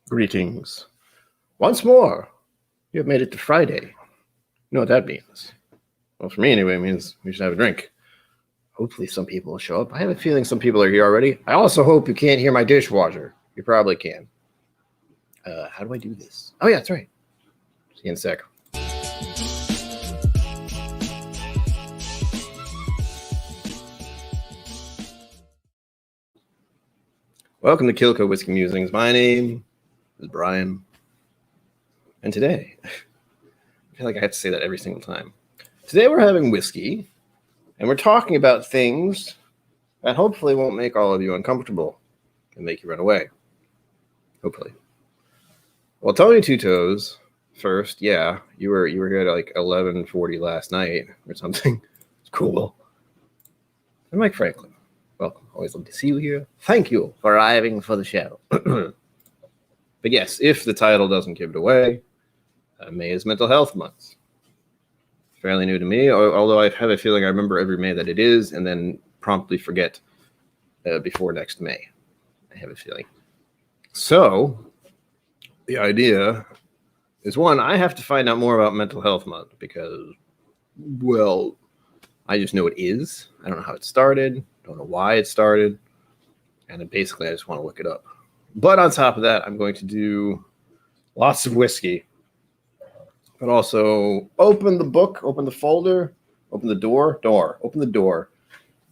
Greetings. Once more, you have made it to Friday. You know what that means? Well, for me anyway, it means we should have a drink. Hopefully some people will show up. I have a feeling some people are here already. I also hope you can't hear my dishwasher. You probably can. How do I do this? Oh, yeah, that's right. See you in a sec. Welcome to KillCo Whiskey Musings. My name is Brian. And today, I feel like I have to say that every single time. Today we're having whiskey, and we're talking about things that hopefully won't make all of you uncomfortable and make you run away. Hopefully. Well, Tony Two Toes, first, yeah, you were here at like 11:40 last night or something. It's cool. And Mike Franklin, welcome. Always love to see you here. Thank you for arriving for the show. But yes, if the title doesn't give it away, May is Mental Health Month. Fairly new to me, although I have a feeling I remember every May that it is, and then promptly forget before next May. I have a feeling. So, the idea is, one, I have to find out more about Mental Health Month because, well, I just know it is. I don't know how it started, don't know why it started, and then basically I just want to look it up. But on top of that, I'm going to do lots of whiskey, but also open the book, open the folder, open the door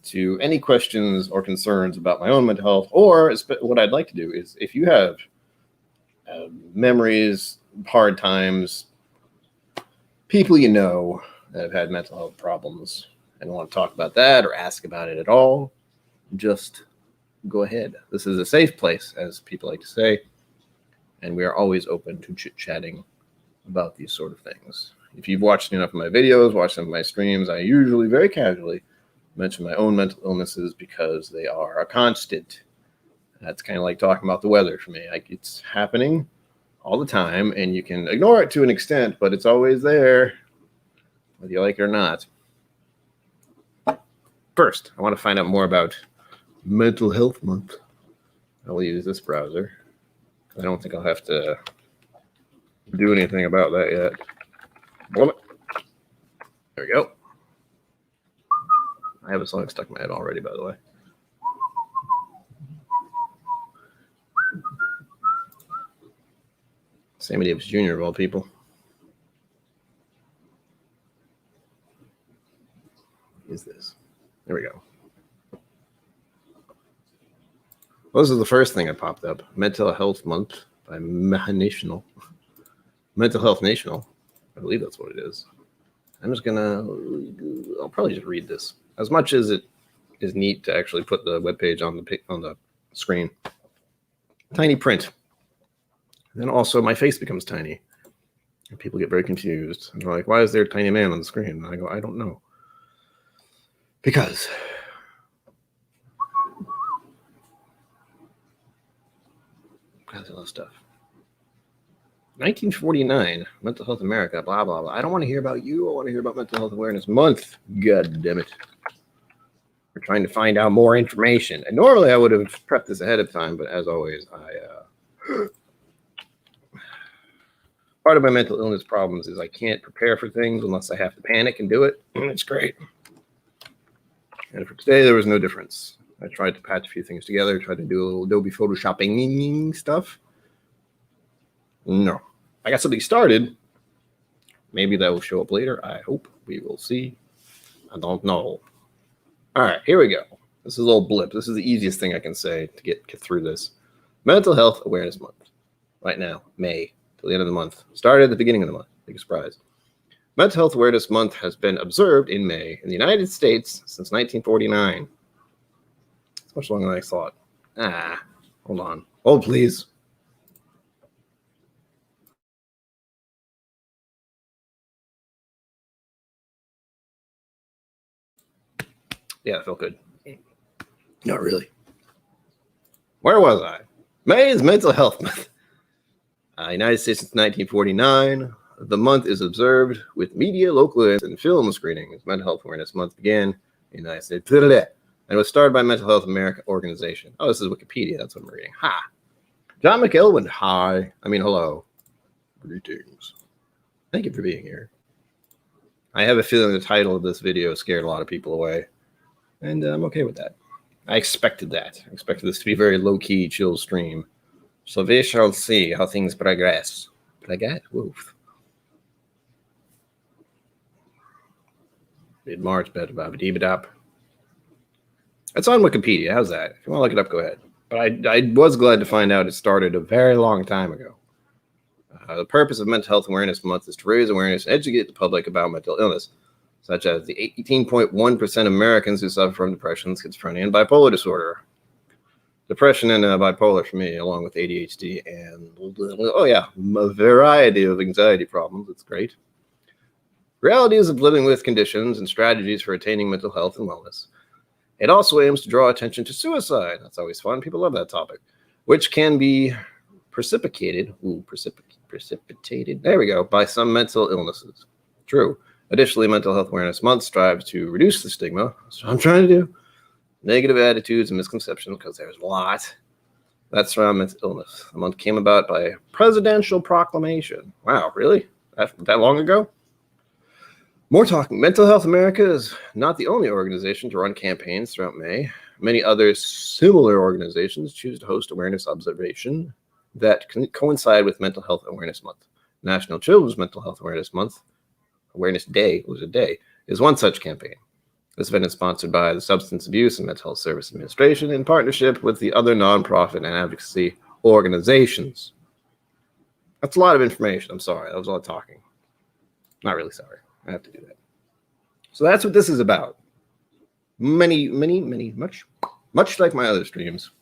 to any questions or concerns about my own mental health. Or what I'd like to do is, if you have memories, hard times, people you know that have had mental health problems and want to talk about that or ask about it at all, just go ahead. This is a safe place, as people like to say, and we are always open to chit-chatting about these sort of things. If you've watched enough of my videos, watched some of my streams, I usually very casually mention my own mental illnesses because they are a constant. That's kind of like talking about the weather for me. Like, it's happening all the time, and you can ignore it to an extent, but it's always there, whether you like it or not. First, I want to find out more about Mental Health Month. I will use this browser. I don't think I'll have to do anything about that yet. There we go. I have a song stuck in my head already, by the way. Sammy Davis Jr. of all people. What is this? There we go. Well, this is the first thing that popped up. Mental Health Month by National. Mental Health National. I believe that's what it is. I'll probably just read this. As much as it is neat to actually put the webpage on the screen. Tiny print. And then also my face becomes tiny. And people get very confused. And they're like, why is there a tiny man on the screen? And I go, I don't know. Because there's a lot of stuff. 1949, Mental Health America, blah, blah, blah. I don't want to hear about you. I want to hear about Mental Health Awareness Month. God damn it. We're trying to find out more information. And normally I would have prepped this ahead of time, but as always, part of my mental illness problems is I can't prepare for things unless I have to panic and do it. And it's great. And for today, there was no difference. I tried to patch a few things together, tried to do a little Adobe Photoshopping stuff. No. I got something started. Maybe that will show up later. I hope. We will see. I don't know. All right, here we go. This is a little blip. This is the easiest thing I can say to get through this. Mental Health Awareness Month. Right now, May, till the end of the month. Started at the beginning of the month. Big surprise. Mental Health Awareness Month has been observed in May in the United States since 1949. It's much longer than I thought. Hold on. Hold, please. Yeah, it felt good. Not really. Where was I? May is Mental Health Month. United States since 1949. The month is observed with media, local events, and film screenings. Mental Health Awareness Month began in the United States and was started by Mental Health America organization. Oh, this is Wikipedia. That's what I'm reading. Ha! John McElwin, hi. Hello. Greetings. Thank you for being here. I have a feeling the title of this video scared a lot of people away, and I'm okay with that. I expected that. I expected this to be a very low-key, chill stream. So we shall see how things progress. Woof. Mid-March, bed-a-bab-a-dee-ba-dop. It's on Wikipedia. How's that? If you want to look it up, go ahead. But I was glad to find out it started a very long time ago. The purpose of Mental Health Awareness Month is to raise awareness and educate the public about mental illness, such as the 18.1% of Americans who suffer from depression, schizophrenia, and bipolar disorder. Depression and bipolar for me, along with ADHD and, a variety of anxiety problems. It's great. Realities of living with conditions and strategies for attaining mental health and wellness. It also aims to draw attention to suicide. That's always fun. People love that topic, which can be precipitated. There we go. By some mental illnesses. True. Additionally, Mental Health Awareness Month strives to reduce the stigma. That's what I'm trying to do. Negative attitudes and misconceptions, because there's a lot. That's around mental illness. The month came about by a presidential proclamation. Wow, really? That long ago? More talking. Mental Health America is not the only organization to run campaigns throughout May. Many other similar organizations choose to host awareness observation that can coincide with Mental Health Awareness Month. National Children's Mental Health Awareness Month, Awareness Day was a day, is one such campaign. This event is sponsored by the Substance Abuse and Mental Health Service Administration in partnership with the other nonprofit and advocacy organizations. That's a lot of information. I'm sorry. That was a lot of talking. Not really sorry. I have to do that. So that's what this is about. Much like my other streams,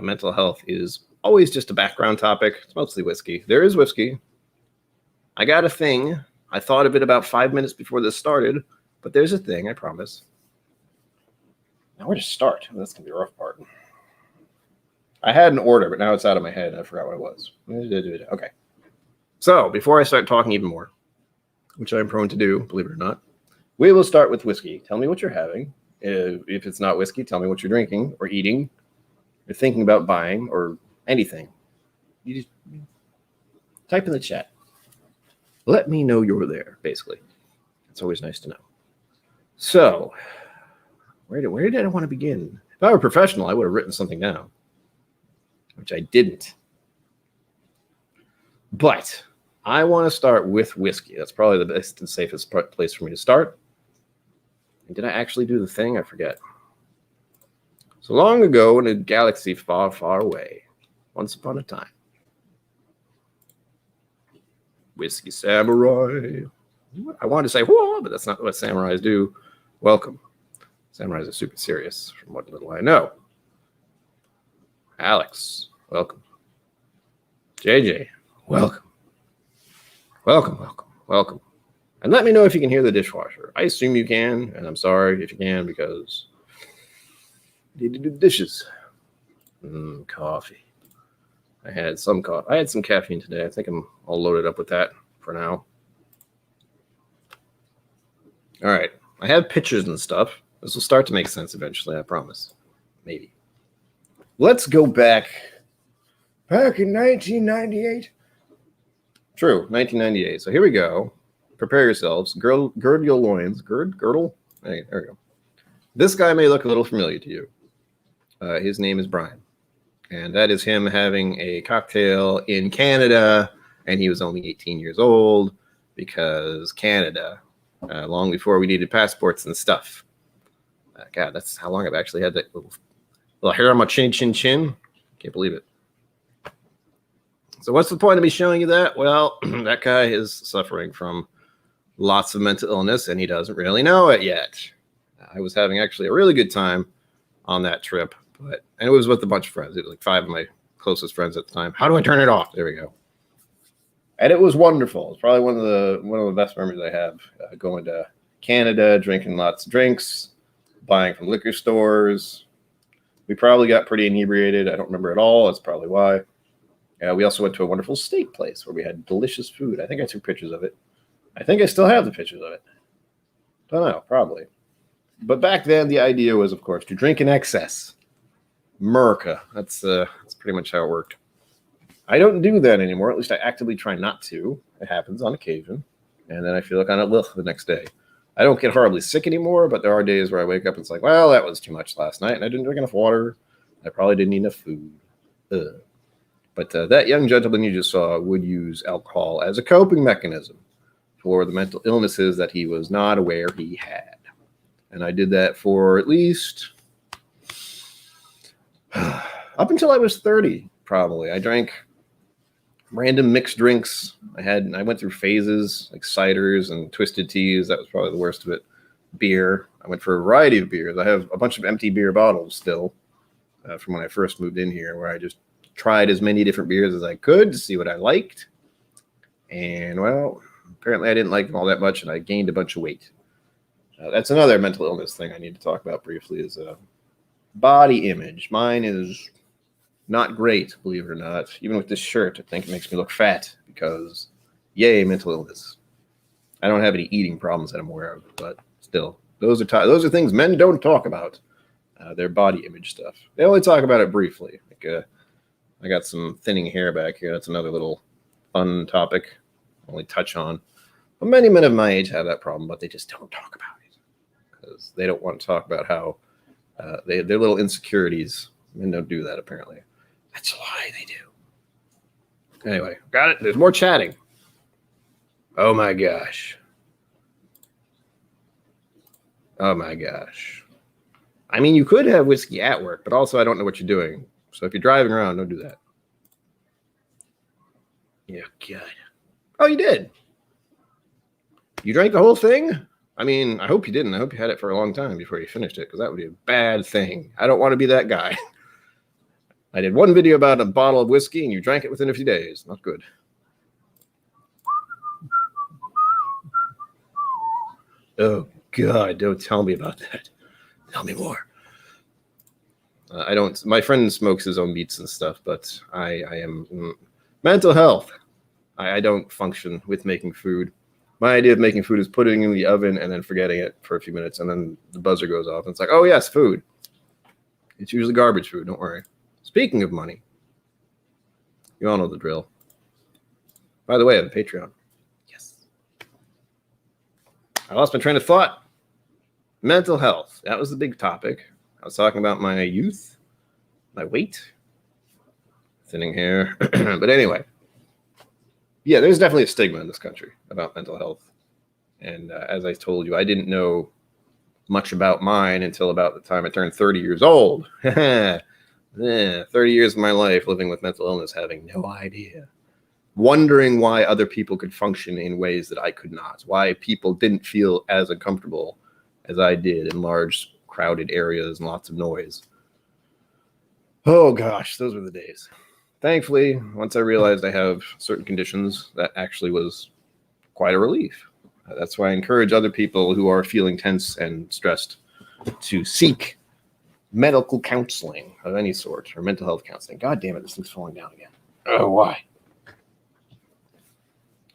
mental health is always just a background topic. It's mostly whiskey. There is whiskey. I got a thing. I thought of it about 5 minutes before this started, but there's a thing, I promise. Now where to start? That's going to be a rough part. I had an order, but now it's out of my head. I forgot what it was. Okay. So before I start talking even more, which I'm prone to do, believe it or not, we will start with whiskey. Tell me what you're having. If it's not whiskey, tell me what you're drinking or eating or thinking about buying or anything. You just type in the chat. Let me know you're there, basically. It's always nice to know. So, where did I want to begin? If I were a professional, I would have written something down, which I didn't. But I want to start with whiskey. That's probably the best and safest place for me to start. And did I actually do the thing? I forget. So long ago in a galaxy far, far away, once upon a time, whiskey samurai. I wanted to say, whoa, but that's not what samurais do. Welcome. Samurais are super serious, from what little I know. Alex, welcome. JJ, welcome. Welcome. And let me know if you can hear the dishwasher. I assume you can, and I'm sorry if you can, because I need to do dishes. Coffee. I had some coffee. I had some caffeine today. I think I'm all loaded up with that for now. All right. I have pictures and stuff. This will start to make sense eventually, I promise. Maybe. Let's go back in 1998. True, 1998. So here we go. Prepare yourselves. Gird your loins. Girdle? Hey, there we go. This guy may look a little familiar to you. His name is Brian. And that is him having a cocktail in Canada. And he was only 18 years old because Canada, long before we needed passports and stuff. God, that's how long I've actually had that little hair on my chin. Can't believe it. So what's the point of me showing you that? Well, that guy is suffering from lots of mental illness, and he doesn't really know it yet. I was having actually a really good time on that trip, and it was with a bunch of friends. It was like 5 of my closest friends at the time. How do I turn it off? There we go. And it was wonderful. It's probably one of the best memories I have. Going to Canada, drinking lots of drinks, buying from liquor stores. We probably got pretty inebriated. I don't remember at all. That's probably why. We also went to a wonderful steak place where we had delicious food. I think I took pictures of it. I think I still have the pictures of it. Don't know, probably. But back then, the idea was, of course, to drink in excess. America. That's pretty much how it worked. I don't do that anymore. At least I actively try not to. It happens on occasion. And then I feel like I'm the next day. I don't get horribly sick anymore, but there are days where I wake up and it's like, well, that was too much last night, and I didn't drink enough water. I probably didn't eat enough food. But that young gentleman you just saw would use alcohol as a coping mechanism for the mental illnesses that he was not aware he had. And I did that for at least up until I was 30, probably. I drank random mixed drinks. I went through phases like ciders and twisted teas. That was probably the worst of it. Beer. I went for a variety of beers. I have a bunch of empty beer bottles still from when I first moved in here, where I just tried as many different beers as I could to see what I liked. And, well, apparently I didn't like them all that much, and I gained a bunch of weight. That's another mental illness thing I need to talk about briefly is body image. Mine is not great, believe it or not. Even with this shirt, I think it makes me look fat because, yay, mental illness. I don't have any eating problems that I'm aware of, but still, those are things men don't talk about. Their body image stuff. They only talk about it briefly. Like, I got some thinning hair back here. That's another little fun topic. Only touch on. But many men of my age have that problem, but they just don't talk about it because they don't want to talk about how their little insecurities. Men don't do that apparently. That's why they do. Anyway, got it. There's more chatting. Oh my gosh. Oh my gosh. I mean, you could have whiskey at work, but also I don't know what you're doing. So if you're driving around, don't do that. Yeah, God. Oh, you did. You drank the whole thing? I mean, I hope you didn't. I hope you had it for a long time before you finished it, because that would be a bad thing. I don't want to be that guy. I did one video about a bottle of whiskey, and you drank it within a few days. Not good. Oh, God, don't tell me about that. Tell me more. I don't. My friend smokes his own meats and stuff, but I am mental health. I don't function with making food. My idea of making food is putting it in the oven and then forgetting it for a few minutes, and then the buzzer goes off, and it's like, oh yes, food. It's usually garbage food. Don't worry. Speaking of money, you all know the drill. By the way, I have a Patreon. Yes. I lost my train of thought. Mental health. That was the big topic. I was talking about my youth, my weight, thinning hair. But anyway, yeah, there's definitely a stigma in this country about mental health. And as I told you, I didn't know much about mine until about the time I turned 30 years old. 30 years of my life living with mental illness, having no idea. Wondering why other people could function in ways that I could not. Why people didn't feel as uncomfortable as I did in large, crowded areas and lots of noise. Oh gosh, those were the days. Thankfully, once I realized I have certain conditions, that actually was quite a relief. That's why I encourage other people who are feeling tense and stressed to seek medical counseling of any sort, or mental health counseling. God damn it, this thing's falling down again. Oh, why?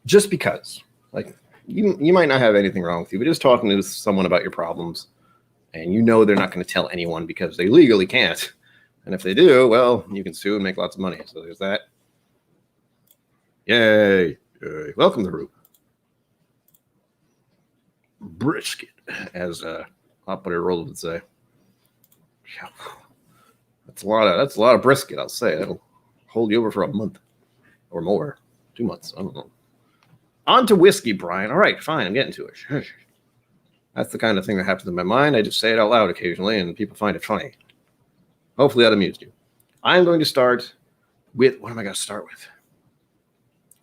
Just because. Like, you might not have anything wrong with you, but just talking to someone about your problems, and you know they're not going to tell anyone because they legally can't. And if they do, well, you can sue and make lots of money. So there's that. Yay. Yay. Welcome to Rube. Brisket, as Hot Butter Roll would say. That's a lot of brisket, I'll say. That'll hold you over for a month or more. 2 months. I don't know. On to whiskey, Brian. All right, fine. I'm getting to it. That's the kind of thing that happens in my mind. I just say it out loud occasionally, and people find it funny. Hopefully that amused you. I'm going to start with, what am I going to start with?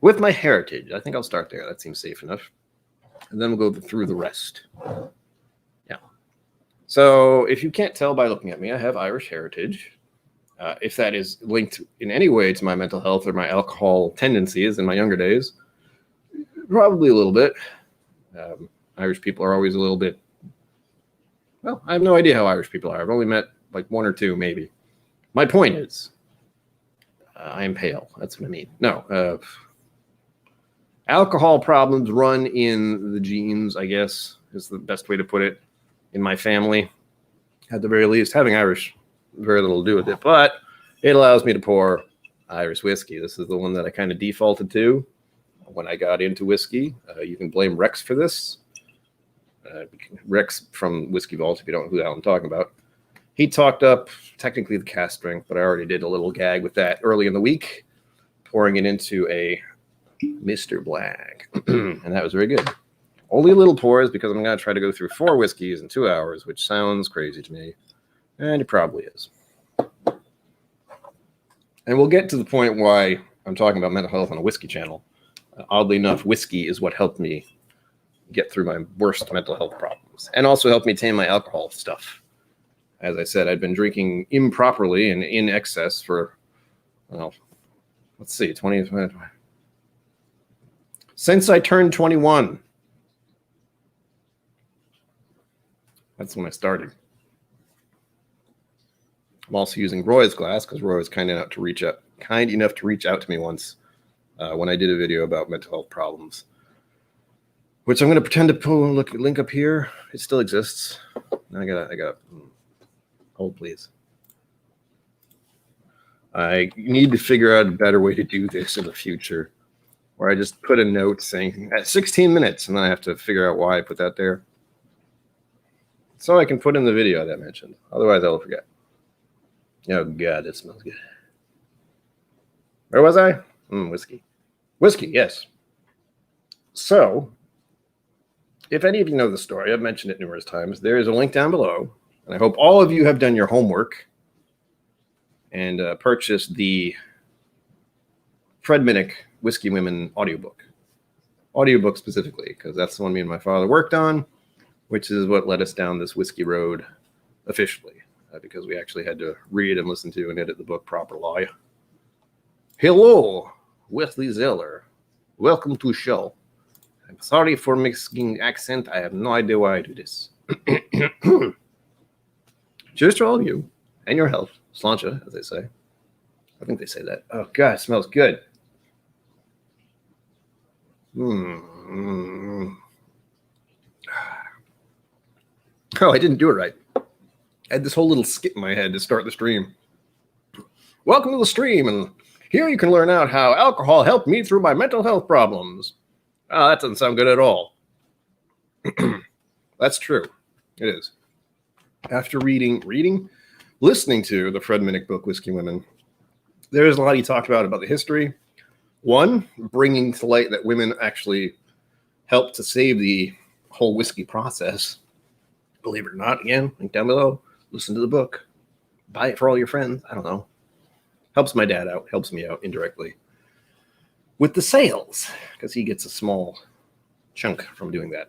With my heritage. I think I'll start there. That seems safe enough. And then we'll go through the rest. Yeah. So if you can't tell by looking at me, I have Irish heritage. If that is linked in any way to my mental health or my alcohol tendencies in my younger days, probably a little bit. Irish people are always a little bit, well, I have no idea how Irish people are. I've only met like one or two, maybe. My point is, I am pale. That's what I mean. No, alcohol problems run in the genes, I guess, is the best way to put it, in my family. At the very least, having Irish very little to do with it, but it allows me to pour Irish whiskey. This is the one that I kind of defaulted to when I got into whiskey. You can blame Rex for this. Rex from Whiskey Vault, if you don't know who the hell I'm talking about. He talked up technically the cask strength, but I already did a little gag with that early in the week, pouring it into a Mr. Black, and that was very good. Only little pours because I'm going to try to go through 4 whiskeys in 2 hours, which sounds crazy to me, and it probably is. And we'll get to the point why I'm talking about mental health on a whiskey channel. Oddly enough, whiskey is what helped me get through my worst mental health problems and also helped me tame my alcohol stuff. As I said, I'd been drinking improperly and in excess for, well, let's see, 20, since I turned 21. That's when I started. I'm also using Roy's glass because Roy was kind enough to reach out to me once when I did a video about mental health problems, which I'm going to pretend to pull link up here. It still exists. I got. Hold, please. I need to figure out a better way to do this in the future, where I just put a note saying at 16 minutes, and then I have to figure out why I put that there, so I can put in the video that I mentioned. Otherwise, I'll forget. Oh God, it smells good. Where was I? Whiskey. Whiskey, yes. So, if any of you know the story, I've mentioned it numerous times. There is a link down below, and I hope all of you have done your homework and purchased the Fred Minnick Whiskey Women audiobook. Audiobook specifically, because that's the one me and my father worked on, which is what led us down this whiskey road officially, because we actually had to read and listen to and edit the book properly. Hello, Wesley Zeller. Welcome to show. I'm sorry for mixing accent. I have no idea why I do this. Cheers to all of you and your health. Sláinte, as they say. I think they say that. Oh, God, it smells good. Oh, I didn't do it right. I had this whole little skit in my head to start the stream. Welcome to the stream, and here you can learn out how alcohol helped me through my mental health problems. Oh, that doesn't sound good at all. That's true. It is. After listening to the Fred Minnick book, Whiskey Women, there's a lot he talked about the history. One, bringing to light that women actually helped to save the whole whiskey process. Believe it or not, again, link down below. Listen to the book. Buy it for all your friends. I don't know. Helps my dad out. Helps me out indirectly with the sales, because he gets a small chunk from doing that.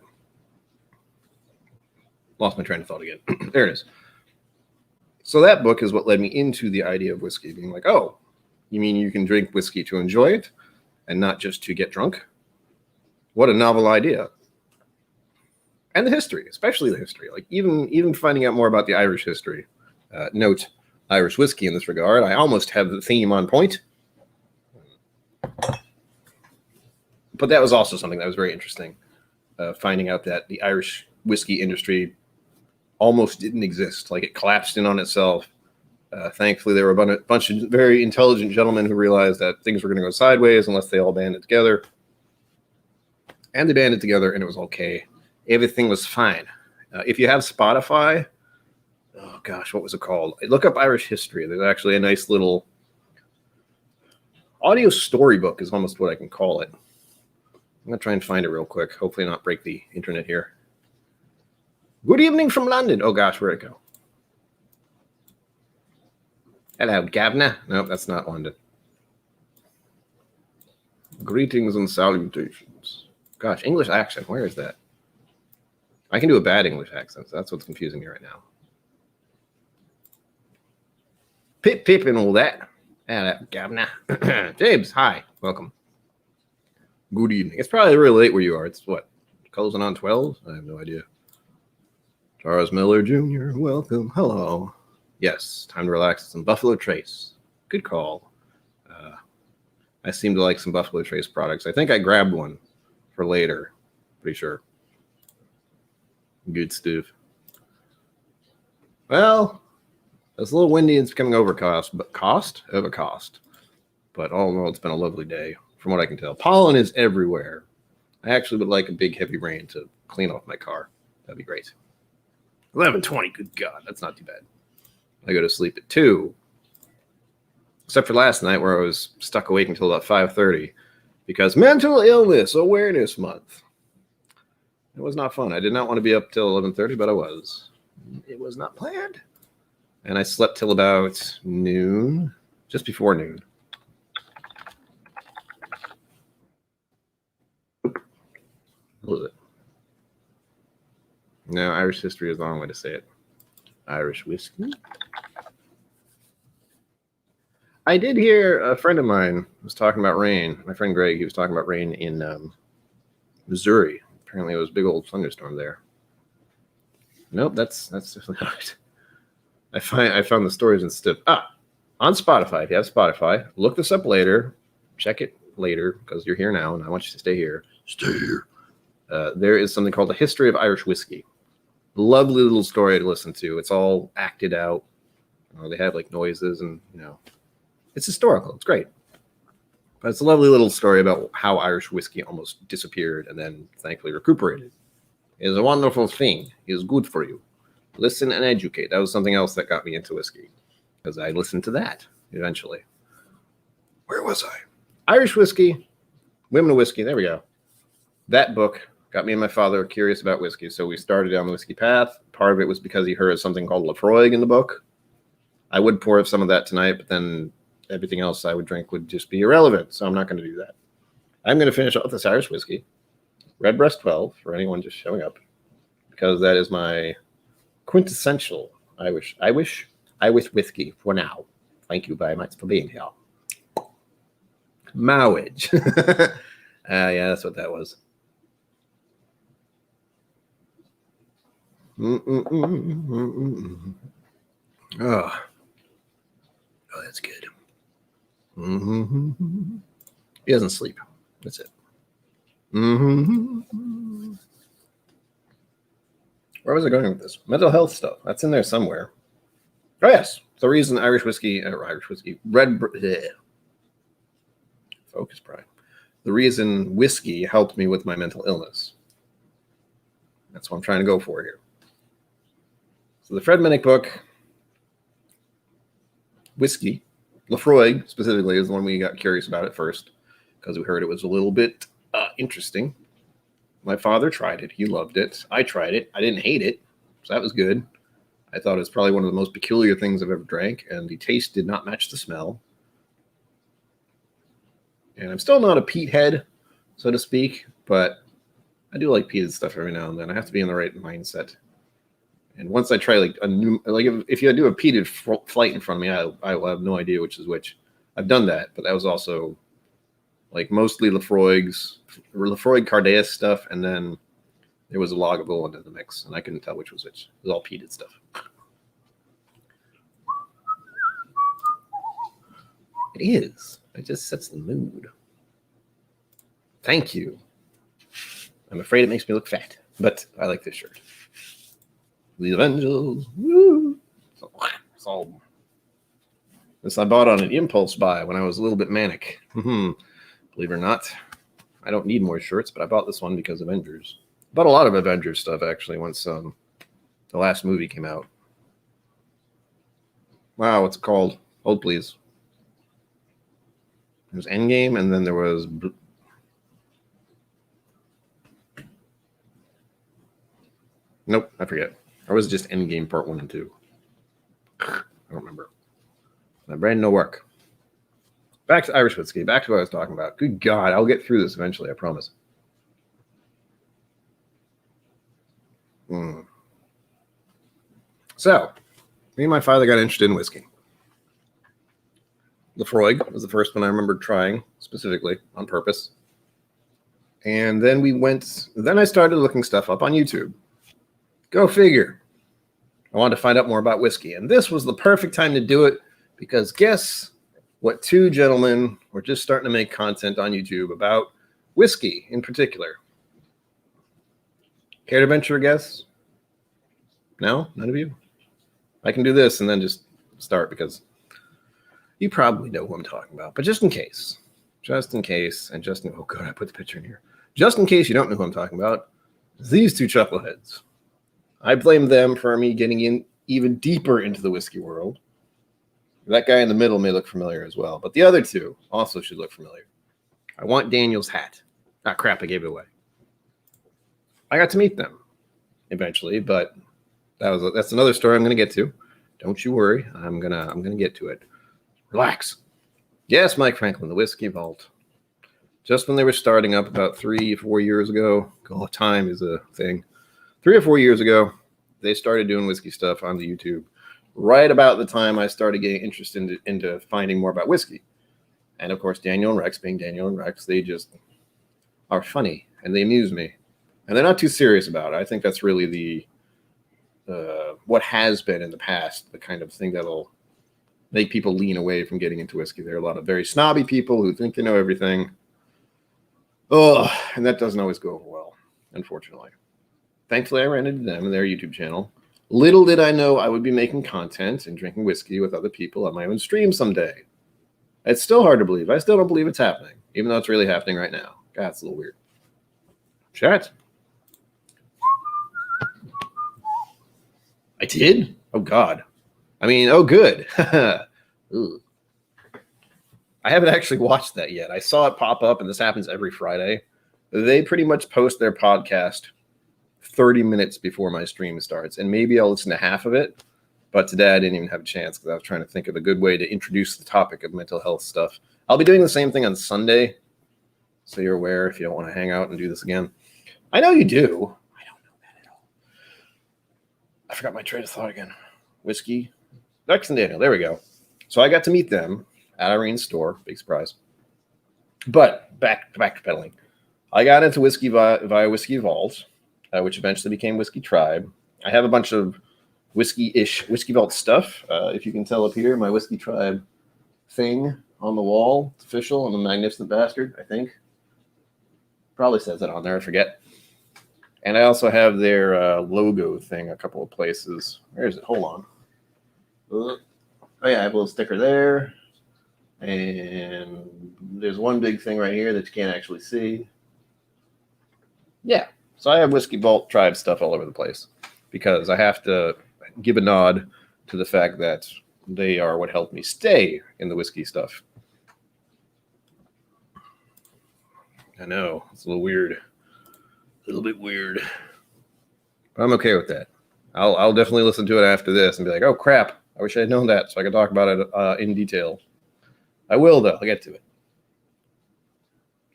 Lost my train of thought again. There it is. So that book is what led me into the idea of whiskey, being like, oh, you mean you can drink whiskey to enjoy it and not just to get drunk? What a novel idea. And the history, especially the history. Like even finding out more about the Irish history. Note Irish whiskey in this regard. I almost have the theme on point. But that was also something that was very interesting. Finding out that the Irish whiskey industry almost didn't exist. Like, it collapsed in on itself. Thankfully, there were a bunch of very intelligent gentlemen who realized that things were going to go sideways unless they all banded together. And they banded together, and it was okay. Everything was fine. If you have Spotify, oh gosh, what was it called? Look up Irish history. There's actually a nice little audio storybook is almost what I can call it. I'm going to try and find it real quick. Hopefully not break the internet here. Good evening from London. Oh gosh, where'd it go? Hello, Gavna. Nope, that's not London. Greetings and salutations. Gosh, English accent. Where is that? I can do a bad English accent. So that's what's confusing me right now. Pip, pip, and all that. Hello, Gavna. James, hi. Welcome. Good evening. It's probably really late where you are. It's what? Closing on 12? I have no idea. Charles Miller Jr., welcome. Hello. Yes, time to relax. Some Buffalo Trace. Good call. I seem to like some Buffalo Trace products. I think I grabbed one for later. Pretty sure. Good stuff. Well, It's a little windy. It's becoming overcast, but overcast. But all in all, it's been a lovely day, from what I can tell. Pollen is everywhere. I actually would like a big heavy rain to clean off my car. That'd be great. 11:20. Good God, that's not too bad. I go to sleep at 2. Except for last night where I was stuck awake until about 5:30 because Mental Illness Awareness Month. It was not fun. I did not want to be up till 11:30, but I was. It was not planned. And I slept till about noon, just before noon. What was it? No, Irish history is the wrong way to say it. Irish whiskey. I did hear a friend of mine was talking about rain. My friend Greg, he was talking about rain in Missouri. Apparently, it was a big old thunderstorm there. Nope, that's definitely not. I found the stories and stuff. On Spotify. If you have Spotify, look this up later. Check it later because you're here now, and I want you to stay here. Stay here. There is something called the History of Irish Whiskey. Lovely little story to listen to. It's all acted out. They have like noises and it's historical. It's great. But it's a lovely little story about how Irish whiskey almost disappeared and then thankfully recuperated. It is a wonderful thing. It is good for you. Listen and educate. That was something else that got me into whiskey because I listened to that eventually. Where was I? Irish whiskey, Women of Whiskey. There we go. That book got me and my father curious about whiskey. So we started down the whiskey path. Part of it was because he heard something called Lafroig in the book. I would pour some of that tonight, but then everything else I would drink would just be irrelevant. So I'm not going to do that. I'm going to finish off this Irish whiskey. Redbreast 12 for anyone just showing up because that is my quintessential Irish whiskey for now. Thank you very much for being here. Marriage. Yeah, that's what that was. Oh, that's good. He doesn't sleep. That's it. Where was I going with this? Mental health stuff. That's in there somewhere. Oh, yes. The reason Focus, Brian. The reason whiskey helped me with my mental illness. That's what I'm trying to go for here. So the Fred Minnick book, whiskey, Lafroig specifically is the one we got curious about at first because we heard it was a little bit interesting. My father tried it. He loved it. I tried it. I didn't hate it. So that was good. I thought it was probably one of the most peculiar things I've ever drank, and the taste did not match the smell. And I'm still not a peat head, so to speak, but I do like peated stuff every now and then. I have to be in the right mindset. And once I try if you do a peated flight in front of me, I will have no idea which is which. I've done that, but that was also like mostly Lafroig Cardaeus stuff, and then there was a Lagavulin in the mix, and I couldn't tell which was which. It was all peated stuff. It is. It just sets the mood. Thank you. I'm afraid it makes me look fat, but I like this shirt. The Avengers. Woo! This I bought on an impulse buy when I was a little bit manic. Believe it or not, I don't need more shirts, but I bought this one because Avengers. I bought a lot of Avengers stuff actually once the last movie came out. Wow, what's it called? Hold please. There was Endgame, and then there was nope, I forget. Or was it just Endgame Part 1 and 2? I don't remember. My brain no work. Back to Irish whiskey. Back to what I was talking about. Good God, I'll get through this eventually, I promise. So, me and my father got interested in whiskey. Lafroig was the first one I remember trying specifically on purpose. And then I started looking stuff up on YouTube. Go figure. I wanted to find out more about whiskey. And this was the perfect time to do it because guess what? Two gentlemen were just starting to make content on YouTube about whiskey in particular. Care to venture a guess? No? None of you? I can do this and then just start because you probably know who I'm talking about. But just in case, oh god, I put the picture in here. Just in case you don't know who I'm talking about, these two chuckleheads. I blame them for me getting in even deeper into the whiskey world. That guy in the middle may look familiar as well, but the other two also should look familiar. I want Daniel's hat. Ah, crap, I gave it away. I got to meet them eventually, but that's another story I'm going to get to. Don't you worry, I'm gonna get to it. Relax. Yes, Mike Franklin, the Whiskey Vault. Just when they were starting up about 3-4 years ago, oh, time is a thing. 3 or 4 years ago, they started doing whiskey stuff on the YouTube. Right about the time I started getting interested into finding more about whiskey. And of course, Daniel and Rex, being Daniel and Rex, they just are funny and they amuse me. And they're not too serious about it. I think that's really the what has been in the past, the kind of thing that'll make people lean away from getting into whiskey. There are a lot of very snobby people who think they know everything. Oh, and that doesn't always go over well, unfortunately. Thankfully, I ran into them and their YouTube channel. Little did I know I would be making content and drinking whiskey with other people on my own stream someday. It's still hard to believe. I still don't believe it's happening, even though it's really happening right now. God, it's a little weird. Chat. I did? Oh, God. I mean, oh, good. Ooh. I haven't actually watched that yet. I saw it pop up, and this happens every Friday. They pretty much post their podcast 30 minutes before my stream starts, and maybe I'll listen to half of it. But today I didn't even have a chance because I was trying to think of a good way to introduce the topic of mental health stuff. I'll be doing the same thing on Sunday, so you're aware if you don't want to hang out and do this again. I know you do. I don't know that at all. I forgot my train of thought again. Whiskey. Rex and Daniel. There we go. So I got to meet them at Irene's store. Big surprise. But back to pedaling. I got into whiskey via Whiskey Vault, which eventually became Whiskey Tribe. I have a bunch of whiskey-ish Whiskey Vault stuff. If you can tell up here, my Whiskey Tribe thing on the wall. It's official. I'm a magnificent bastard, I think. Probably says it on there. I forget. And I also have their logo thing a couple of places. Where is it? Hold on. Oh, yeah, I have a little sticker there. And there's one big thing right here that you can't actually see. Yeah. So I have Whiskey Vault Tribe stuff all over the place because I have to give a nod to the fact that they are what helped me stay in the whiskey stuff. I know. It's a little weird. A little bit weird. But I'm okay with that. I'll definitely listen to it after this and be like, oh, crap. I wish I had known that so I could talk about it in detail. I will, though. I'll get to it.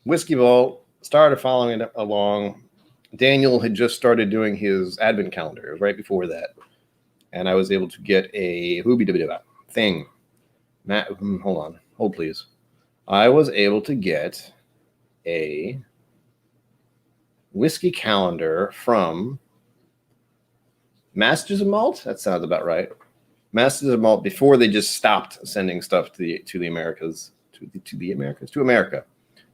Whiskey Vault, started following it along. Daniel had just started doing his advent calendar. It was right before that. And I was able to get a thing. Matt, hold on. Hold, please. I was able to get a whiskey calendar from Masters of Malt. That sounds about right. Masters of Malt before they just stopped sending stuff to America,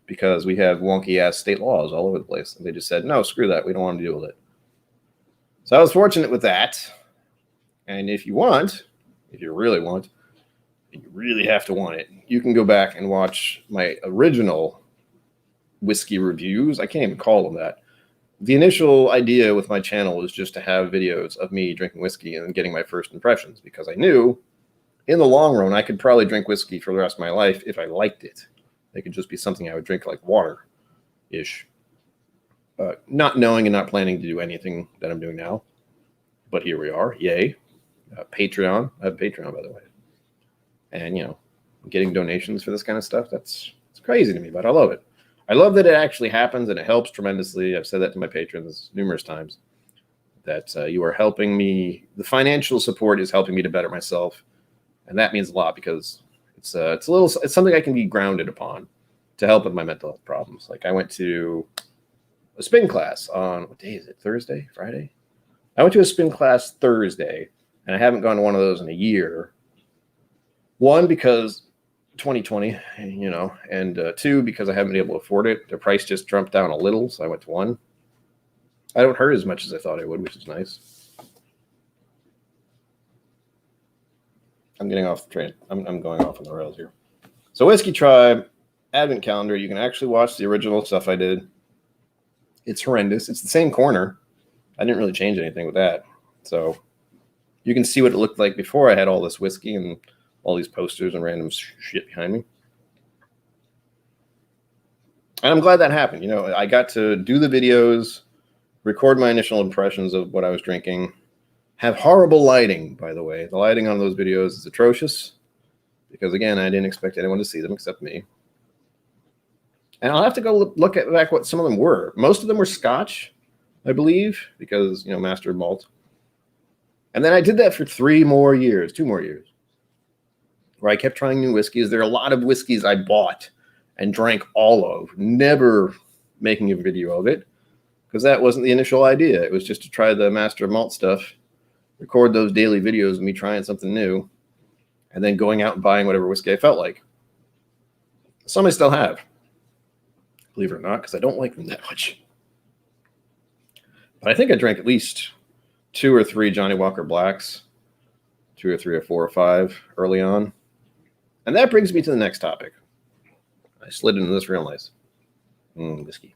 because we have wonky ass state laws all over the place, and they just said no, screw that, we don't want to deal with it. So I was fortunate with that. And if you really want, and you really have to want it, you can go back and watch my original whiskey reviews. I can't even call them that. The initial idea with my channel was just to have videos of me drinking whiskey and getting my first impressions, because I knew in the long run I could probably drink whiskey for the rest of my life if I liked it. It could just be something I would drink like water-ish. Not knowing and not planning to do anything that I'm doing now. But here we are. Yay. Patreon. I have a Patreon, by the way. And, getting donations for this kind of stuff, it's crazy to me, but I love it. I love that it actually happens, and it helps tremendously. I've said that to my patrons numerous times, that you are helping me. The financial support is helping me to better myself, and that means a lot because it's something I can be grounded upon to help with my mental health problems. Like I went to a spin class on, what day is it? Thursday? Friday? I went to a spin class Thursday, and I haven't gone to one of those in a year. One, because 2020, and two, because I haven't been able to afford it. The price just jumped down a little, so I went to one. I don't hurt as much as I thought I would, which is nice. I'm getting off the train. I'm going off on the rails here. So Whiskey Tribe Advent Calendar. You can actually watch the original stuff I did. It's horrendous. It's the same corner. I didn't really change anything with that. So you can see what it looked like before I had all this whiskey and all these posters and random shit behind me. And I'm glad that happened. You know, I got to do the videos, record my initial impressions of what I was drinking, have horrible lighting, by the way. The lighting on those videos is atrocious because, again, I didn't expect anyone to see them except me. And I'll have to go look at back what some of them were. Most of them were Scotch, I believe, because, you know, master malt. And then I did that for 2 more years, where I kept trying new whiskeys. There are a lot of whiskeys I bought and drank all of, never making a video of it, because that wasn't the initial idea. It was just to try the master malt stuff, record those daily videos of me trying something new, and then going out and buying whatever whiskey I felt like. Some I still have, believe it or not, because I don't like them that much. But I think I drank at least 2 or 3 Johnny Walker Blacks, 2 or 3 or 4 or 5 early on. And that brings me to the next topic. I slid into this real nice. Whiskey.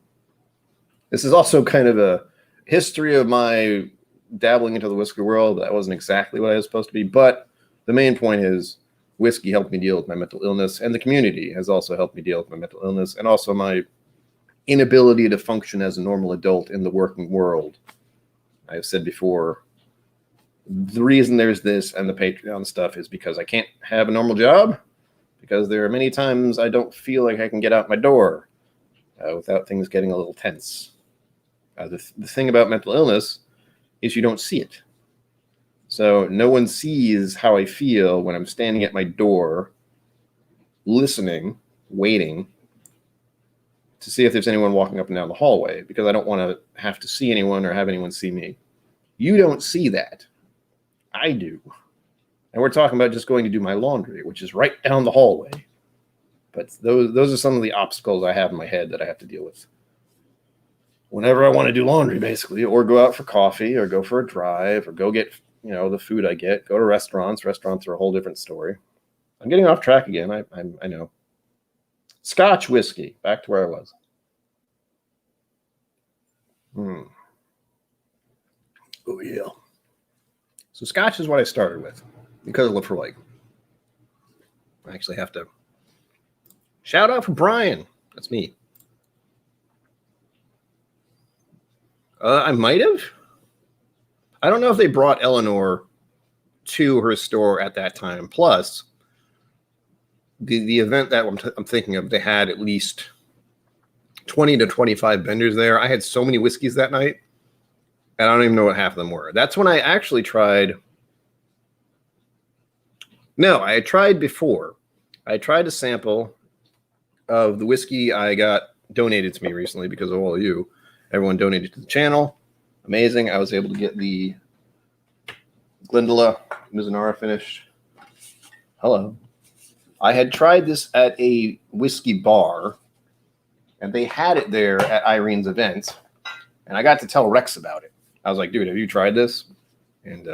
This is also kind of a history of my dabbling into the whiskey world. That wasn't exactly what I was supposed to be, but the main point is whiskey helped me deal with my mental illness, and the community has also helped me deal with my mental illness and also my inability to function as a normal adult in the working world. I've said before, the reason there's this and the Patreon stuff is because I can't have a normal job, because there are many times I don't feel like I can get out my door without things getting a little tense. The thing about mental illness is you don't see it. So no one sees how I feel when I'm standing at my door, listening, waiting to see if there's anyone walking up and down the hallway, because I don't want to have to see anyone or have anyone see me. You don't see that. I do. And we're talking about just going to do my laundry, which is right down the hallway. But those are some of the obstacles I have in my head that I have to deal with whenever I want to do laundry, basically, or go out for coffee, or go for a drive, or go get, you know, the food I get, go to restaurants. Restaurants are a whole different story. I'm getting off track again. I know. Scotch whiskey. Back to where I was. Oh, yeah. So Scotch is what I started with because of Lafroig. I actually have to shout out for Brian. That's me. I might have. I don't know if they brought Eleanor to her store at that time. Plus, the event that I'm thinking of, they had at least 20 to 25 vendors there. I had so many whiskeys that night, and I don't even know what half of them were. That's when I actually tried. No, I had tried before. I tried a sample of the whiskey I got donated to me recently because of all of you. Everyone donated to the channel. Amazing. I was able to get the Glendula Mizunara finished. Hello. I had tried this at a whiskey bar, and they had it there at Irene's event, and I got to tell Rex about it. I was like, dude, have you tried this? And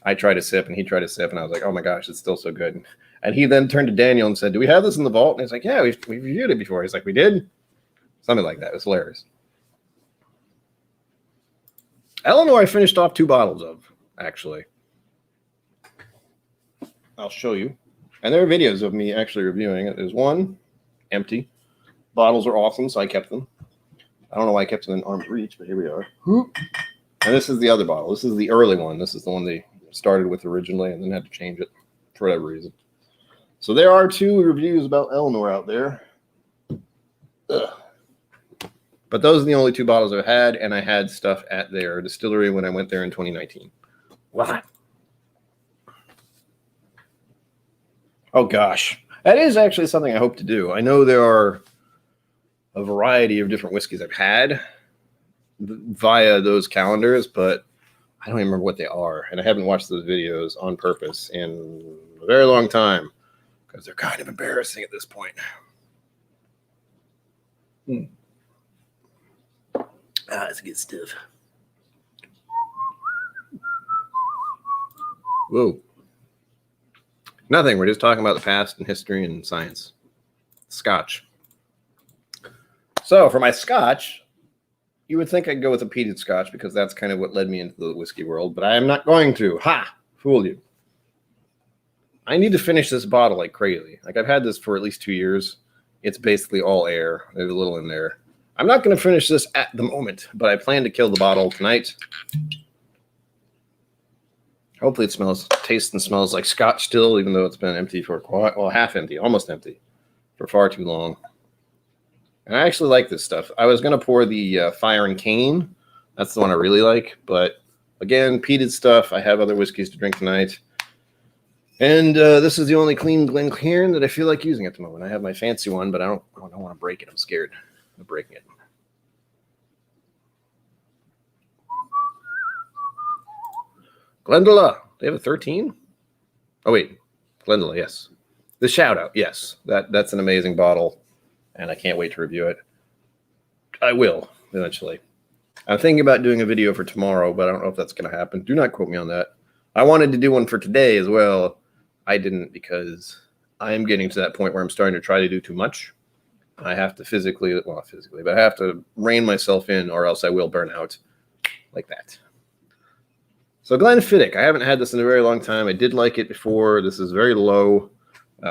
I tried a sip, and he tried a sip, and I was like, oh my gosh, it's still so good. And he then turned to Daniel and said, do we have this in the vault? And he's like, yeah, we've reviewed it before. He's like, we did? Something like that. It was hilarious. Eleanor, I finished off 2 bottles of, actually. I'll show you. And there are videos of me actually reviewing it. There's one empty. Bottles are awesome, so I kept them. I don't know why I kept them in arm's reach, but here we are. And this is the other bottle. This is the early one. This is the one they started with originally and then had to change it for whatever reason. So there are 2 reviews about Eleanor out there. Ugh. But those are the only 2 bottles I've had, and I had stuff at their distillery when I went there in 2019. What? Oh, gosh. That is actually something I hope to do. I know there are a variety of different whiskeys I've had via those calendars, but I don't even remember what they are. And I haven't watched those videos on purpose in a very long time because they're kind of embarrassing at this point. That's good stuff. Whoa. Nothing. We're just talking about the past and history and science. Scotch. So for my Scotch, you would think I'd go with a peated Scotch because that's kind of what led me into the whiskey world, but I am not going to. Ha! Fooled you. I need to finish this bottle like crazy. Like, I've had this for at least 2 years. It's basically all air. There's a little in there. I'm not going to finish this at the moment, but I plan to kill the bottle tonight. Hopefully it tastes and smells like Scotch still, even though it's been empty for quite, well, half empty, almost empty, for far too long. And I actually like this stuff. I was going to pour the Fire and Cane. That's the one I really like. But again, peated stuff. I have other whiskeys to drink tonight. And this is the only clean Glencairn that I feel like using at the moment. I have my fancy one, but I don't want to break it. I'm scared of breaking it. Glendula. They have a 13? Oh, wait. Glendula, yes. The shout out, yes. That's an amazing bottle. And I can't wait to review it. I will, eventually. I'm thinking about doing a video for tomorrow, but I don't know if that's going to happen. Do not quote me on that. I wanted to do one for today as well. I didn't because I am getting to that point where I'm starting to try to do too much. I have to not physically, but I have to rein myself in or else I will burn out like that. So Glenfiddich, I haven't had this in a very long time. I did like it before. This is very low.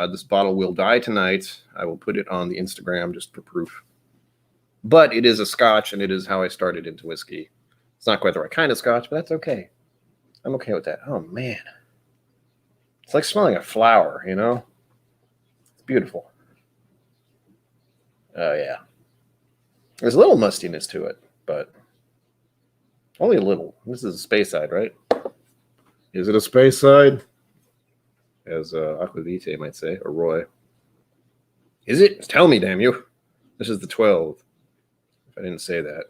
This bottle will die tonight. I will put it on the Instagram just for proof. But it is a Scotch, and it is how I started into whiskey. It's not quite the right kind of Scotch, but that's okay. I'm okay with that. Oh, man. It's like smelling a flower, you know? It's beautiful. Oh, yeah. There's a little mustiness to it, but only a little. This is a Speyside, right? Is it a Speyside? As Aquavite might say, or Roy. Is it? Tell me, damn you. This is the 12. If I didn't say that.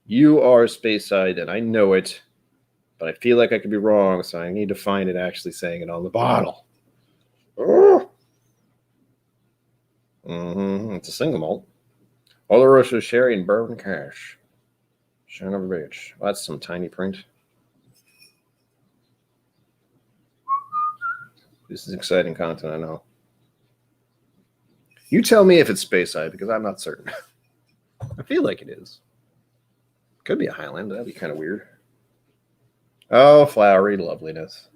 You are Speyside, and I know it, but I feel like I could be wrong, so I need to find it actually saying it on the bottle. It's a single malt. Oloroso Sherry and Bourbon Cash. Son of a bitch. Well, that's some tiny print. This is exciting content, I know. You tell me if it's Speyside, because I'm not certain. I feel like it is. Could be a Highland. That'd be kind of weird. Oh, flowery loveliness.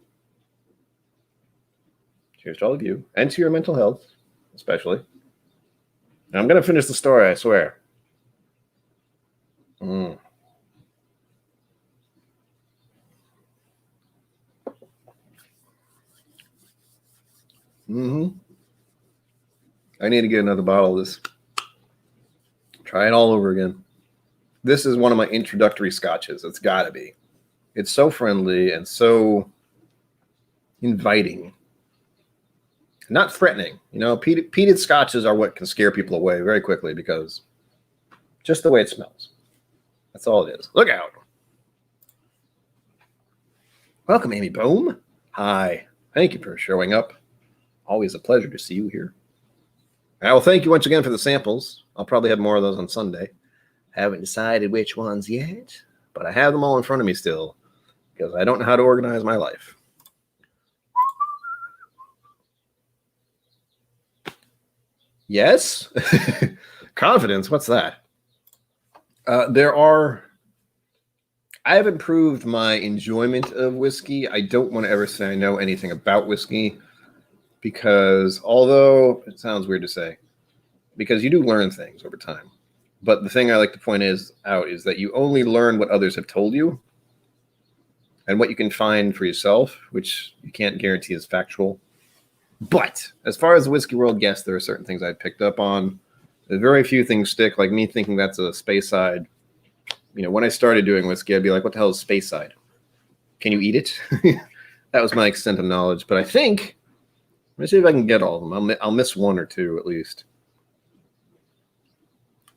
Cheers to all of you. And to your mental health, especially. And I'm going to finish the story, I swear. I need to get another bottle of this. Try it all over again. This is one of my introductory scotches. It's got to be. It's so friendly and so inviting. Not threatening. You know, peated scotches are what can scare people away very quickly because just the way it smells. That's all it is. Look out. Welcome, Amy Bohm. Hi. Thank you for showing up. Always a pleasure to see you here. I will thank you once again for the samples. I'll probably have more of those on Sunday. Haven't decided which ones yet, but I have them all in front of me still because I don't know how to organize my life. Yes? Confidence, what's that? I have improved my enjoyment of whiskey. I don't want to ever say I know anything about whiskey because although it sounds weird to say, because you do learn things over time. But the thing I like to point out is that you only learn what others have told you and what you can find for yourself, which you can't guarantee is factual. But as far as the whiskey world, yes, there are certain things I picked up on. There's very few things stick, like me thinking that's a Speyside. You know, when I started doing whiskey, I'd be like, what the hell is Speyside? Can you eat it? That was my extent of knowledge. But I think, let me see if I can get all of them. I'll miss one or two at least.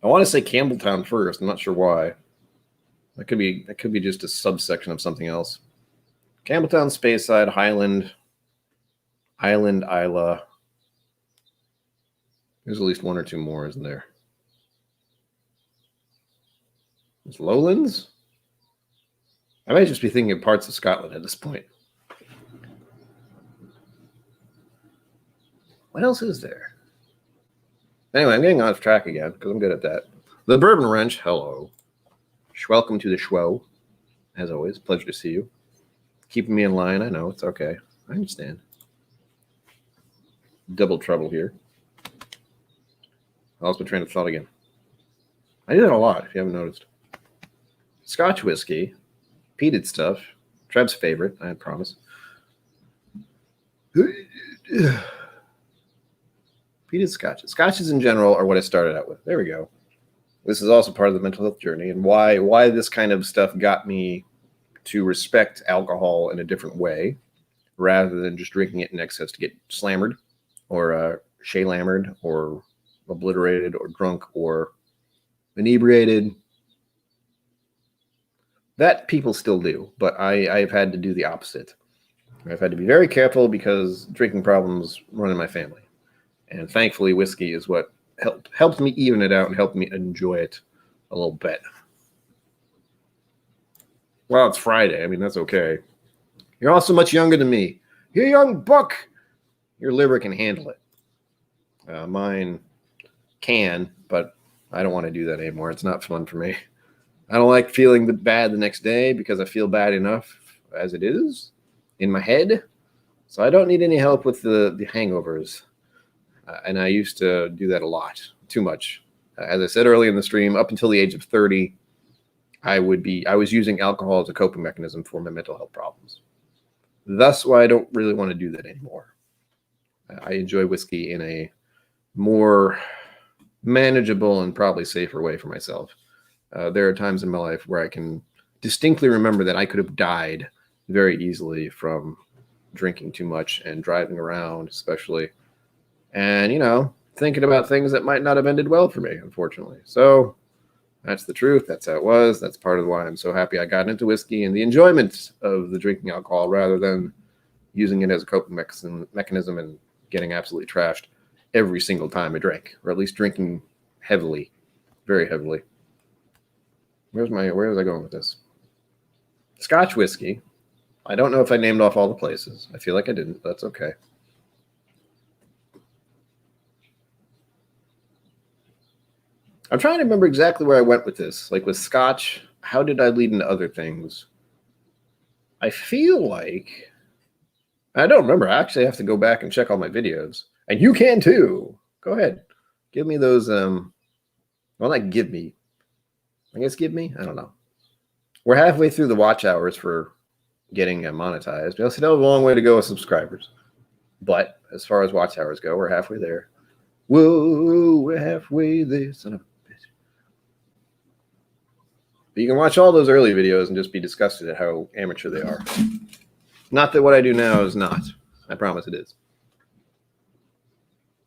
I want to say Campbelltown first. I'm not sure why. That could be just a subsection of something else. Campbelltown, Speyside, Highland, Isla. There's at least one or two more, isn't there? There's Lowlands? I might just be thinking of parts of Scotland at this point. What else is there? Anyway, I'm getting off track again because I'm good at that. The Bourbon Wrench, hello. Welcome to the show. As always, pleasure to see you. Keeping me in line, I know, it's okay. I understand. Double trouble here. I lost my train of thought again. I do that a lot, if you haven't noticed. Scotch whiskey, peated stuff, Trev's favorite, I promise. Peated scotches. Scotches in general are what I started out with. There we go. This is also part of the mental health journey and why this kind of stuff got me to respect alcohol in a different way rather than just drinking it in excess to get slammered or shay-lammered or obliterated or drunk or inebriated. That people still do, but I've had to do the opposite. I've had to be very careful because drinking problems run in my family. And thankfully, whiskey is what helped me even it out and helped me enjoy it a little bit. Well, it's Friday. I mean, that's okay. You're also much younger than me. You're a young buck. Your liver can handle it. Mine can, but I don't want to do that anymore. It's not fun for me. I don't like feeling bad the next day because I feel bad enough as it is in my head. So I don't need any help with the hangovers. And I used to do that a lot, too much. As I said earlier in the stream, up until the age of 30, I was using alcohol as a coping mechanism for my mental health problems. That's why I don't really want to do that anymore. I enjoy whiskey in a more manageable and probably safer way for myself. There are times in my life where I can distinctly remember that I could have died very easily from drinking too much and driving around, especially. And, thinking about things that might not have ended well for me, unfortunately. So that's the truth. That's how it was. That's part of why I'm so happy I got into whiskey and the enjoyment of the drinking alcohol rather than using it as a coping mechanism and getting absolutely trashed every single time I drank, or at least drinking heavily, very heavily. Where was I going with this? Scotch whiskey. I don't know if I named off all the places. I feel like I didn't, but that's okay. I'm trying to remember exactly where I went with this. Like with Scotch, how did I lead into other things? I feel like I don't remember. I actually have to go back and check all my videos. And you can too. Go ahead. Give me those well, not give me. I guess give me. I don't know. We're halfway through the watch hours for getting monetized. We also have a long way to go with subscribers. But as far as watch hours go, we're halfway there. Whoa, we're halfway there, son of a bitch. But you can watch all those early videos and just be disgusted at how amateur they are. Not that what I do now is not. I promise it is.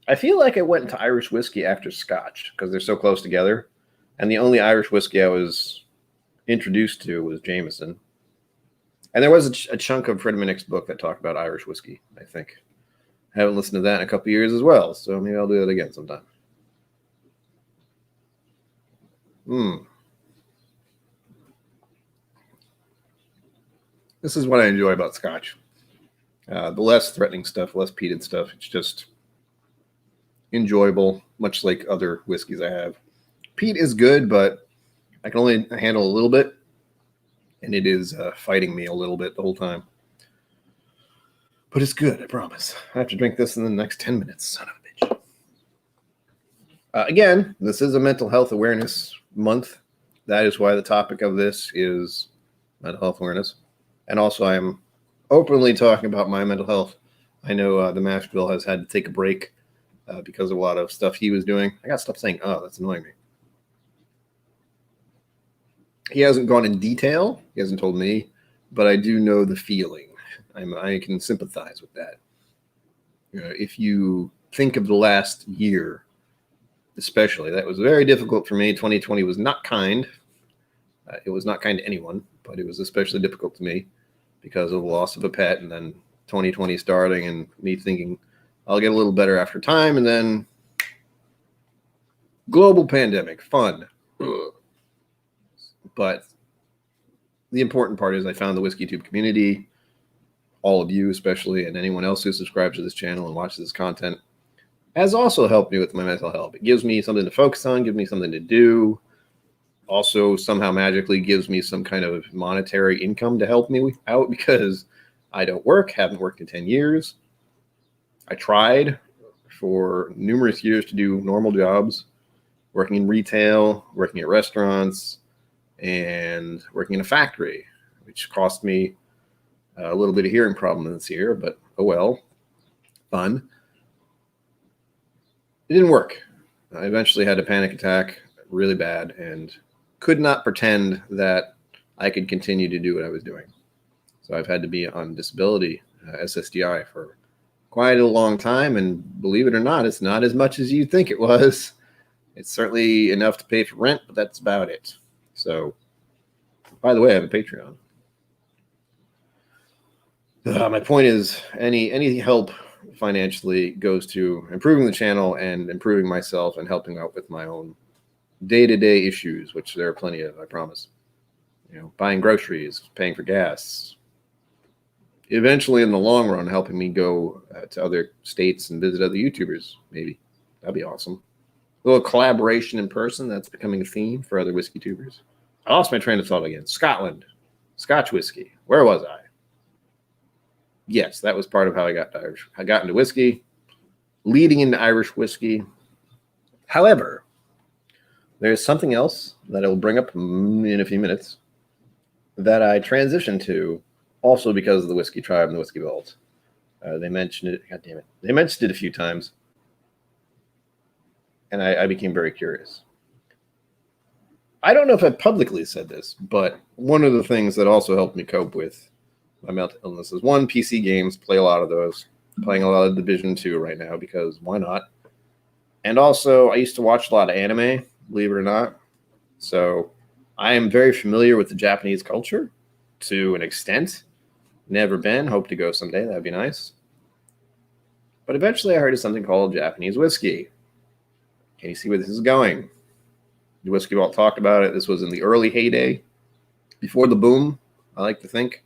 I feel like I went into Irish whiskey after Scotch because they're so close together. And the only Irish whiskey I was introduced to was Jameson. And there was a chunk of Fred Minnick's book that talked about Irish whiskey, I think. I haven't listened to that in a couple of years as well, so maybe I'll do that again sometime. This is what I enjoy about Scotch. The less threatening stuff, less peated stuff. It's just enjoyable, much like other whiskeys I have. Peat is good, but I can only handle a little bit, and it is fighting me a little bit the whole time. But it's good, I promise. I have to drink this in the next 10 minutes, son of a bitch. Again, this is a mental health awareness month. That is why the topic of this is mental health awareness. And also, I am openly talking about my mental health. I know the Mashville has had to take a break because of a lot of stuff he was doing. I got to stop saying, oh, that's annoying me. He hasn't gone in detail. He hasn't told me, but I do know the feeling. I can sympathize with that. If you think of the last year, especially, that was very difficult for me. 2020 was not kind. It was not kind to anyone, but it was especially difficult to me because of the loss of a pet, and then 2020 starting and me thinking I'll get a little better after time, and then global pandemic, fun. Ugh. But the important part is I found the WhiskeyTube community, all of you especially, and anyone else who subscribes to this channel and watches this content. has also helped me with my mental health. It gives me something to focus on, gives me something to do. Also, somehow magically gives me some kind of monetary income to help me out because I don't work, haven't worked in 10 years. I tried for numerous years to do normal jobs, working in retail, working at restaurants, and working in a factory, which cost me a little bit of hearing problem this year, but oh well, fun. It didn't work. I eventually had a panic attack really bad and could not pretend that I could continue to do what I was doing. So I've had to be on disability, SSDI, for quite a long time. And believe it or not, it's not as much as you think it was. It's certainly enough to pay for rent, but that's about it. So, by the way, I have a Patreon. My point is, any help financially goes to improving the channel and improving myself and helping out with my own day-to-day issues, which there are plenty of, I promise. Buying groceries, paying for gas. Eventually, in the long run, helping me go to other states and visit other YouTubers, maybe. That'd be awesome. A little collaboration in person, that's becoming a theme for other whiskey tubers. I lost my train of thought again. Scotland. Scotch whiskey. Where was I? Yes, that was part of how I got to Irish. I got into whiskey, leading into Irish whiskey. However, there's something else that I will bring up in a few minutes that I transitioned to also because of the Whiskey Tribe and the Whiskey Vault. They mentioned it. God damn it. They mentioned it a few times. And I became very curious. I don't know if I publicly said this, but one of the things that also helped me cope with my mental illness is one, PC games, play a lot of those. Playing a lot of Division 2 right now because why not? And also, I used to watch a lot of anime, believe it or not. So I am very familiar with the Japanese culture to an extent. Never been. Hope to go someday. That'd be nice. But eventually I heard of something called Japanese whiskey. Can you see where this is going? The Whiskey Vault talked about it. This was in the early heyday. Before the boom, I like to think.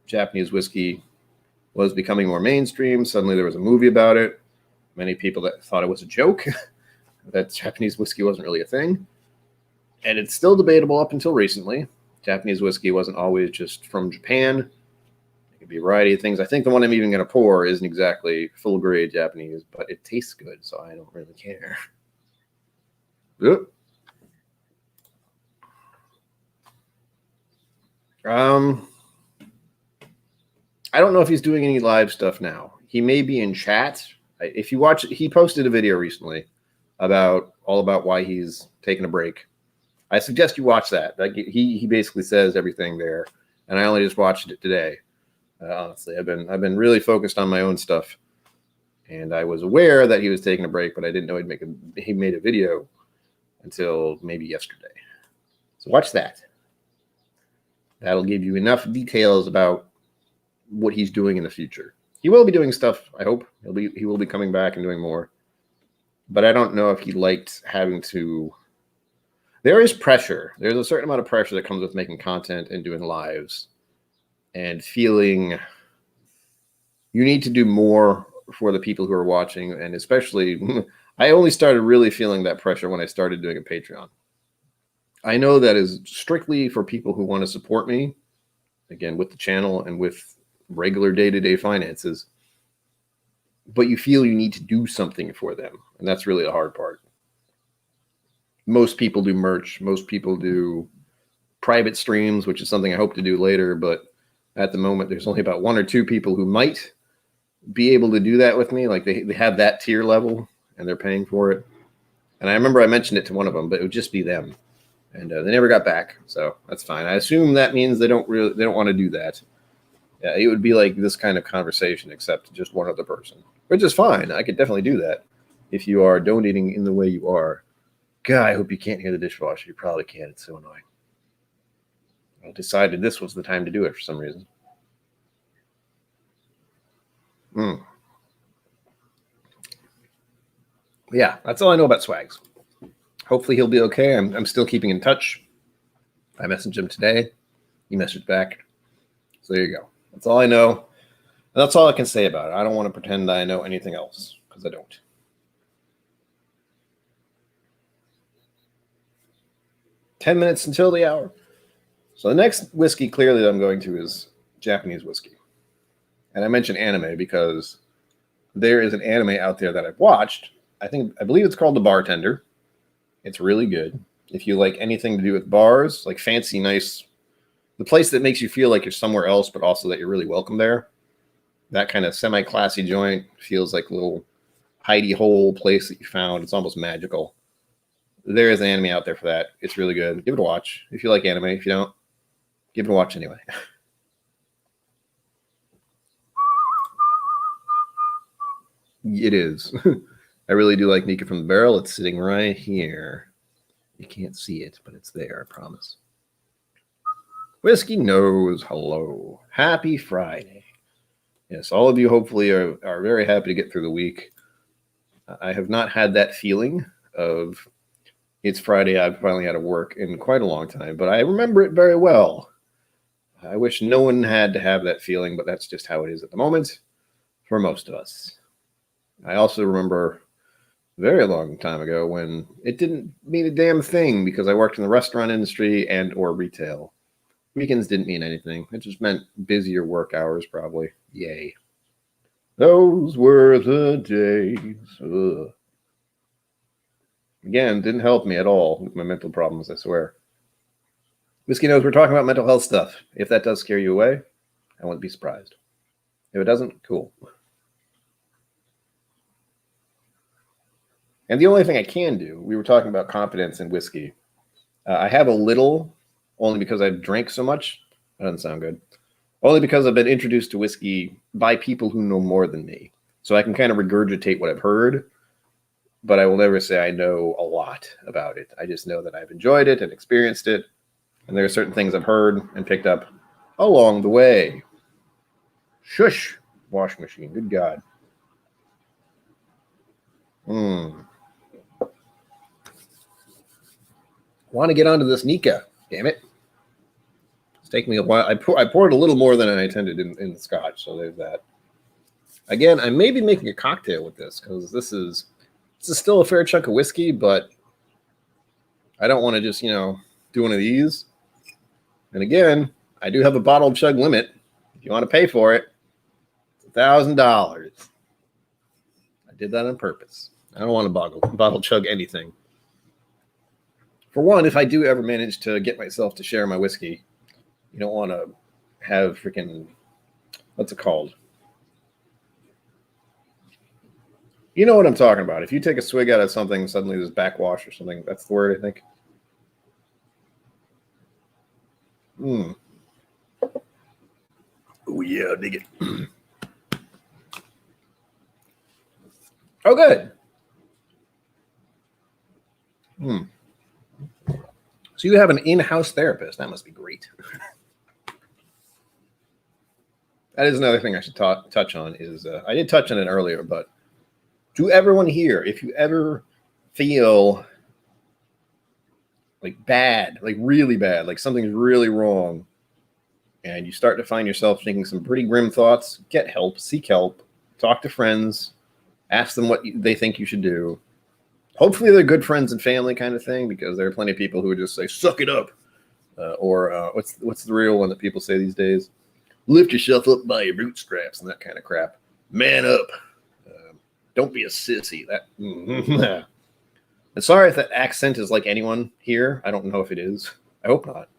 Japanese whiskey was becoming more mainstream. Suddenly there was a movie about it. Many people that thought it was a joke, that Japanese whiskey wasn't really a thing. And it's still debatable up until recently. Japanese whiskey wasn't always just from Japan. It could be a variety of things. I think the one I'm even going to pour isn't exactly full grade Japanese, but it tastes good, so I don't really care. Oop. I don't know if he's doing any live stuff now. He may be in chat. If you watch, he posted a video recently about why he's taking a break. I suggest you watch that. Like he basically says everything there, and I only just watched it today. Honestly, I've been really focused on my own stuff, and I was aware that he was taking a break, but I didn't know he made a video until maybe yesterday. So watch that. That'll give you enough details about what he's doing in the future. He will be doing stuff, I hope. He will be coming back and doing more. But I don't know if he liked having to. There is pressure. There's a certain amount of pressure that comes with making content and doing lives and feeling you need to do more for the people who are watching. And especially, I only started really feeling that pressure when I started doing a Patreon. I know that is strictly for people who want to support me, again, with the channel and with regular day-to-day finances, but you feel you need to do something for them, and that's really the hard part. Most people do merch. Most people do private streams, which is something I hope to do later, but at the moment, there's only about 1 or 2 people who might be able to do that with me. Like they have that tier level, and they're paying for it. And I remember I mentioned it to one of them, but it would just be them. And they never got back, so that's fine. I assume that means they don't want to do that. Yeah, it would be like this kind of conversation, except just one other person, which is fine. I could definitely do that if you are donating in the way you are. God, I hope you can't hear the dishwasher. You probably can. It's so annoying. I decided this was the time to do it for some reason. Yeah, that's all I know about Swags. Hopefully he'll be okay. I'm still keeping in touch. I messaged him today. He messaged back. So there you go. That's all I know. And that's all I can say about it. I don't want to pretend I know anything else because I don't. 10 minutes until the hour. So the next whiskey clearly that I'm going to is Japanese whiskey. And I mentioned anime because there is an anime out there that I've watched. I believe it's called The Bartender. It's really good. If you like anything to do with bars, like fancy, nice, the place that makes you feel like you're somewhere else, but also that you're really welcome there. That kind of semi-classy joint feels like a little hidey hole place that you found. It's almost magical. There is an anime out there for that. It's really good. Give it a watch if you like anime. If you don't, give it a watch anyway. It is. I really do like Nika from the Barrel. It's sitting right here. You can't see it, but it's there, I promise. Whiskey Nose, hello. Happy Friday. Yes, all of you hopefully are very happy to get through the week. I have not had that feeling of it's Friday, I've finally out of work in quite a long time, but I remember it very well. I wish no one had to have that feeling, but that's just how it is at the moment for most of us. I also remember a very long time ago when it didn't mean a damn thing because I worked in the restaurant industry and or retail. Weekends didn't mean anything. It just meant busier work hours, probably. Yay. Those were the days. Ugh. Again, didn't help me at all with my mental problems, I swear. Whiskey Nose, we're talking about mental health stuff. If that does scare you away, I won't be surprised. If it doesn't, cool. And the only thing I can do, we were talking about confidence in whiskey. I have a little, only because I've drank so much. That doesn't sound good. Only because I've been introduced to whiskey by people who know more than me. So I can kind of regurgitate what I've heard, but I will never say I know a lot about it. I just know that I've enjoyed it and experienced it. And there are certain things I've heard and picked up along the way. Shush, washing machine. Good God. Want to get onto this Nika. Damn it. It's taking me a while. I poured a little more than I intended in the scotch, so there's that. Again, I may be making a cocktail with this because this is still a fair chunk of whiskey, but I don't want to just, do one of these. And again, I do have a bottle chug limit. If you want to pay for it, it's $1,000. I did that on purpose. I don't want to bottle chug anything. For one, if I do ever manage to get myself to share my whiskey, you don't want to have freaking, what's it called? You know what I'm talking about. If you take a swig out of something, suddenly there's backwash or something. That's the word, I think. Oh, yeah, dig it. Oh, good. So you have an in-house therapist. That must be great. That is another thing I should touch on is I did touch on it earlier, but to everyone here, if you ever feel like bad, like really bad, like something's really wrong, and you start to find yourself thinking some pretty grim thoughts, get help, seek help, talk to friends, ask them what they think you should do. Hopefully they're good friends and family kind of thing, because there are plenty of people who would just say, suck it up. Or what's the real one that people say these days? Lift yourself up by your bootstraps and that kind of crap. Man up. Don't be a sissy. And sorry if that accent is like anyone here. I don't know if it is. I hope not.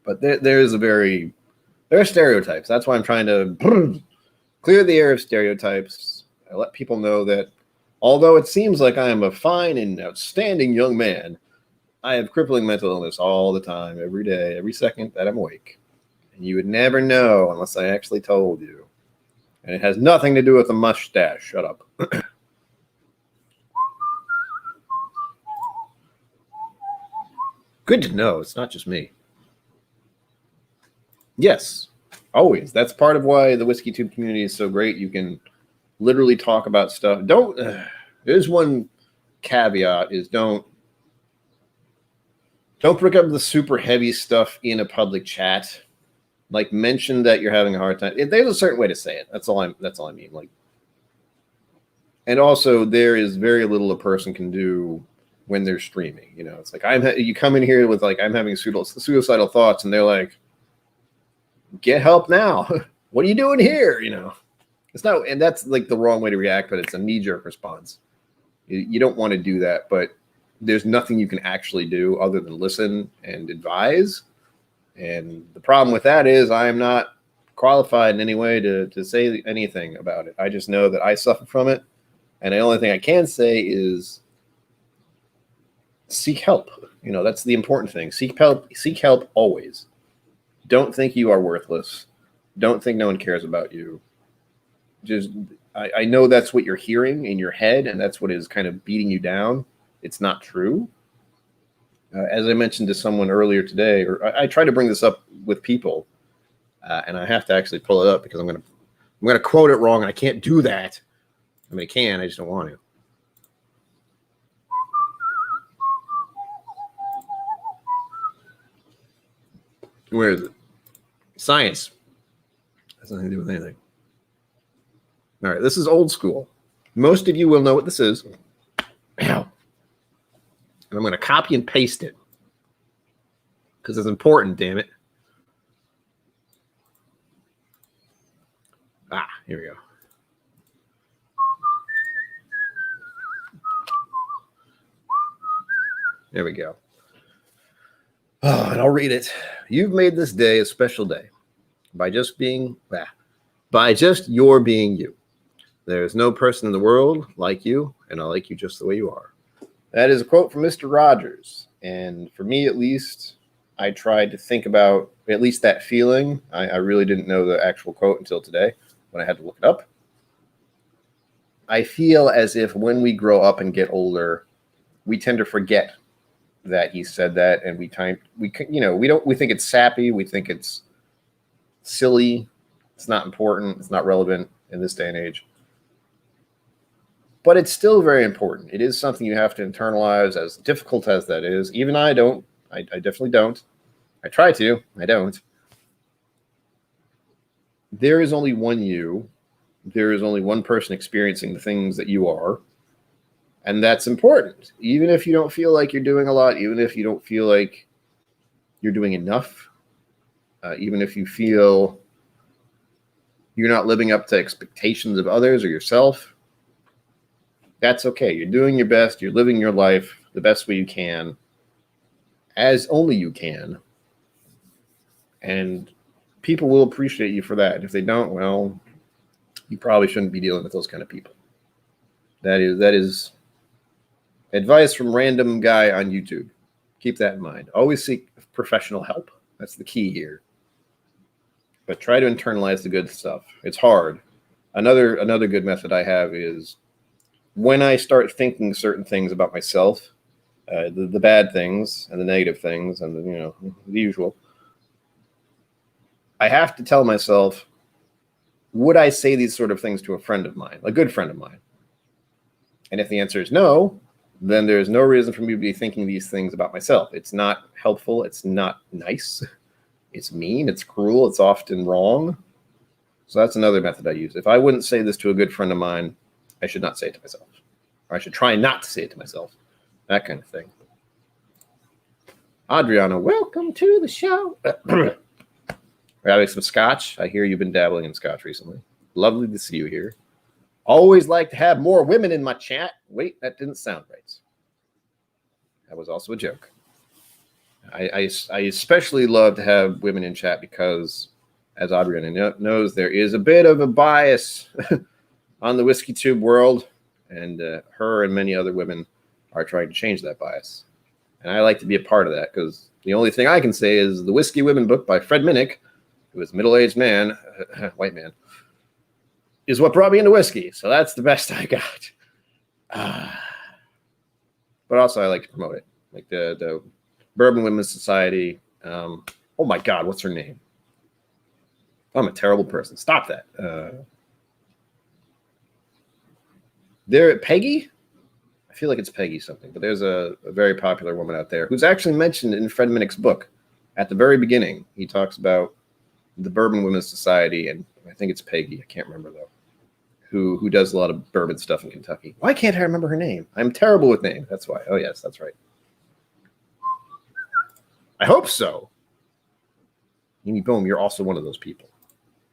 But there are stereotypes. That's why I'm trying to clear the air of stereotypes. I let people know that although it seems like I am a fine and outstanding young man, I have crippling mental illness all the time, every day, every second that I'm awake. And you would never know unless I actually told you. And it has nothing to do with the mustache. Shut up. Good to know. It's not just me. Yes, always. That's part of why the Whiskey Tube community is so great. You can literally talk about stuff. There's one caveat is don't bring up the super heavy stuff in a public chat. Like, mention that you're having a hard time. There's a certain way to say it. That's all I mean. And also, there is very little a person can do when they're streaming. You know, it's like you come in here with like, I'm having suicidal thoughts, and they're like, get help now. What are you doing here? You know, it's not, and that's like the wrong way to react, but it's a knee-jerk response. You don't want to do that, but there's nothing you can actually do other than listen and advise. And the problem with that is I am not qualified in any way to say anything about it. I just know that I suffer from it. And the only thing I can say is seek help. You know, that's the important thing. Seek help always. Don't think you are worthless. Don't think no one cares about you. Just, I know that's what you're hearing in your head, and that's what is kind of beating you down. It's not true. As I mentioned to someone earlier today, or I try to bring this up with people, and I have to actually pull it up because I'm gonna quote it wrong, and I can't do that. I mean, I can, I just don't want to. Where is it? Science. Has nothing to do with anything. All right, this is old school. Most of you will know what this is. Ow. And I'm going to copy and paste it because it's important, damn it. Here we go. There we go. Oh, and I'll read it. You've made this day a special day by just your being you. There is no person in the world like you, and I like you just the way you are. That is a quote from Mr. Rogers. And for me, at least, I tried to think about at least that feeling. I really didn't know the actual quote until today when I had to look it up. I feel as if when we grow up and get older, we tend to forget that he said that, and we think it's sappy, we think it's silly, it's not important, it's not relevant in this day and age. But it's still very important. It is something you have to internalize, as difficult as that is. Even I don't. I definitely don't. I try to. I don't. There is only one you. There is only one person experiencing the things that you are. And that's important. Even if you don't feel like you're doing a lot, even if you don't feel like you're doing enough, even if you feel you're not living up to expectations of others or yourself, that's okay. You're doing your best. You're living your life the best way you can, as only you can. And people will appreciate you for that. If they don't, well, you probably shouldn't be dealing with those kind of people. That is advice from random guy on YouTube. Keep that in mind. Always seek professional help. That's the key here. But try to internalize the good stuff. It's hard. Another good method I have is when I start thinking certain things about myself, the bad things and the negative things and the usual, I have to tell myself, would I say these sort of things to a friend of mine, a good friend of mine? And if the answer is no, then there's no reason for me to be thinking these things about myself. It's not helpful. It's not nice. It's mean. It's cruel. It's often wrong. So that's another method I use. If I wouldn't say this to a good friend of mine, I should not say it to myself. Or I should try not to say it to myself. That kind of thing. Adriana, welcome to the show. We're having some scotch. I hear you've been dabbling in scotch recently. Lovely to see you here. Always like to have more women in my chat. Wait, that didn't sound right. That was also a joke. I especially love to have women in chat because, as Adriana knows, there is a bit of a bias on the Whiskey Tube world, and her and many other women are trying to change that bias. And I like to be a part of that because the only thing I can say is the Whiskey Women book by Fred Minnick, who is a middle-aged man, white man, is what brought me into whiskey. So that's the best I got. But also I like to promote it. Like the Bourbon Women's Society. Oh my God, what's her name? I'm a terrible person. Stop that. Peggy? I feel like it's Peggy something, but there's a very popular woman out there who's actually mentioned in Fred Minnick's book. At the very beginning, he talks about the Bourbon Women's Society, and I think it's Peggy. I can't remember, though. who does a lot of bourbon stuff in Kentucky. Why can't I remember her name? I'm terrible with names. That's why. Oh, yes, that's right. I hope so. Amy Boom, you're also one of those people.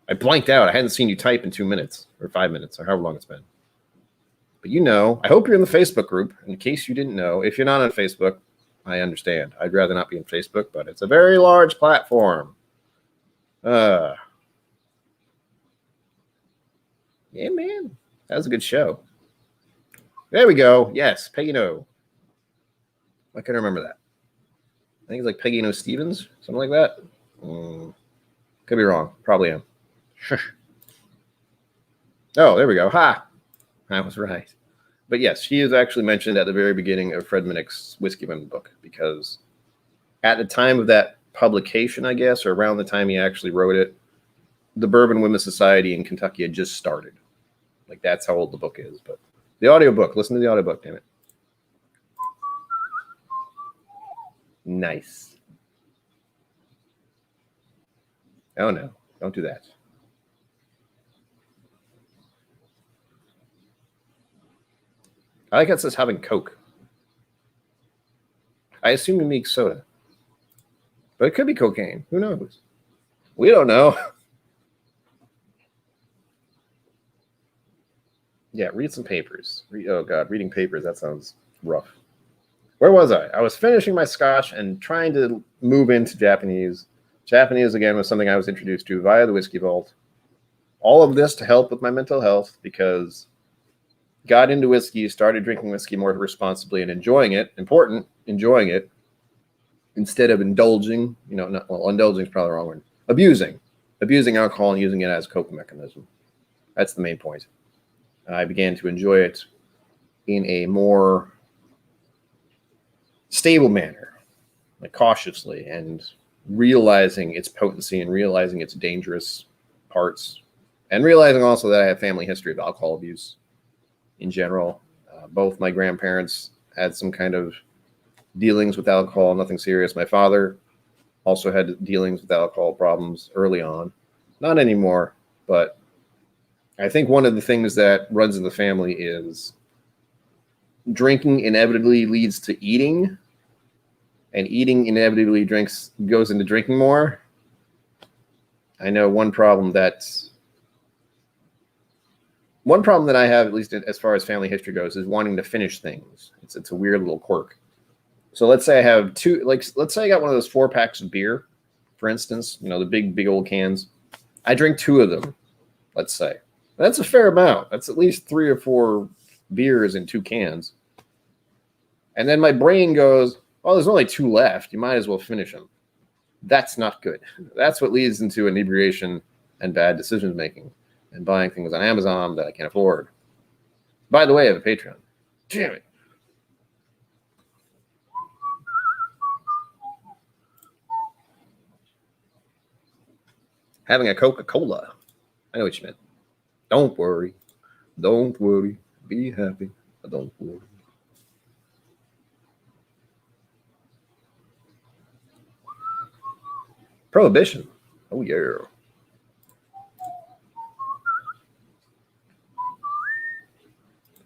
I blanked out. I hadn't seen you type in 2 minutes or 5 minutes or however long it's been. But I hope you're in the Facebook group. In case you didn't know, if you're not on Facebook, I understand. I'd rather not be on Facebook, but it's a very large platform. Yeah, man. That was a good show. There we go. Yes, Peggy No. I can remember that. I think it's like Peggy No Stevens, something like that. Could be wrong. Probably am. Oh, there we go. Ha! I was right. But yes, she is actually mentioned at the very beginning of Fred Minnick's Whiskey Women book, because at the time of that publication, I guess, or around the time he actually wrote it, the Bourbon Women's Society in Kentucky had just started. Like, that's how old the book is. But the audiobook, listen to the audiobook, damn it. Nice. Oh, no. Don't do that. I like how it says having Coke. I assume you make soda. But it could be cocaine. Who knows? We don't know. Yeah, read some papers. Oh, God, reading papers, that sounds rough. Where was I? I was finishing my scotch and trying to move into Japanese. Japanese, again, was something I was introduced to via the Whiskey Vault. All of this to help with my mental health, because got into whiskey, started drinking whiskey more responsibly and enjoying it. Important, enjoying it, instead of indulging. Indulging is probably the wrong word. Abusing alcohol and using it as a coping mechanism. That's the main point. I began to enjoy it in a more stable manner, like cautiously, and realizing its potency and realizing its dangerous parts, and realizing also that I have family history of alcohol abuse in general. Both my grandparents had some kind of dealings with alcohol, nothing serious. My father also had dealings with alcohol problems early on. Not anymore, but I think one of the things that runs in the family is drinking inevitably leads to eating, and eating inevitably goes into drinking more. I know one problem that I have, at least as far as family history goes, is wanting to finish things. It's a weird little quirk. So let's say I have let's say I got one of those 4 packs of beer, for instance, the big old cans. I drink 2 of them, let's say. That's a fair amount. That's at least 3 or 4 beers in 2 cans. And then my brain goes, oh, there's only 2 left. You might as well finish them. That's not good. That's what leads into inebriation and bad decision making and buying things on Amazon that I can't afford. By the way, I have a Patreon. Damn it. Having a Coca-Cola. I know what you meant. Don't worry. Don't worry. Be happy. Don't worry. Prohibition. Oh, yeah.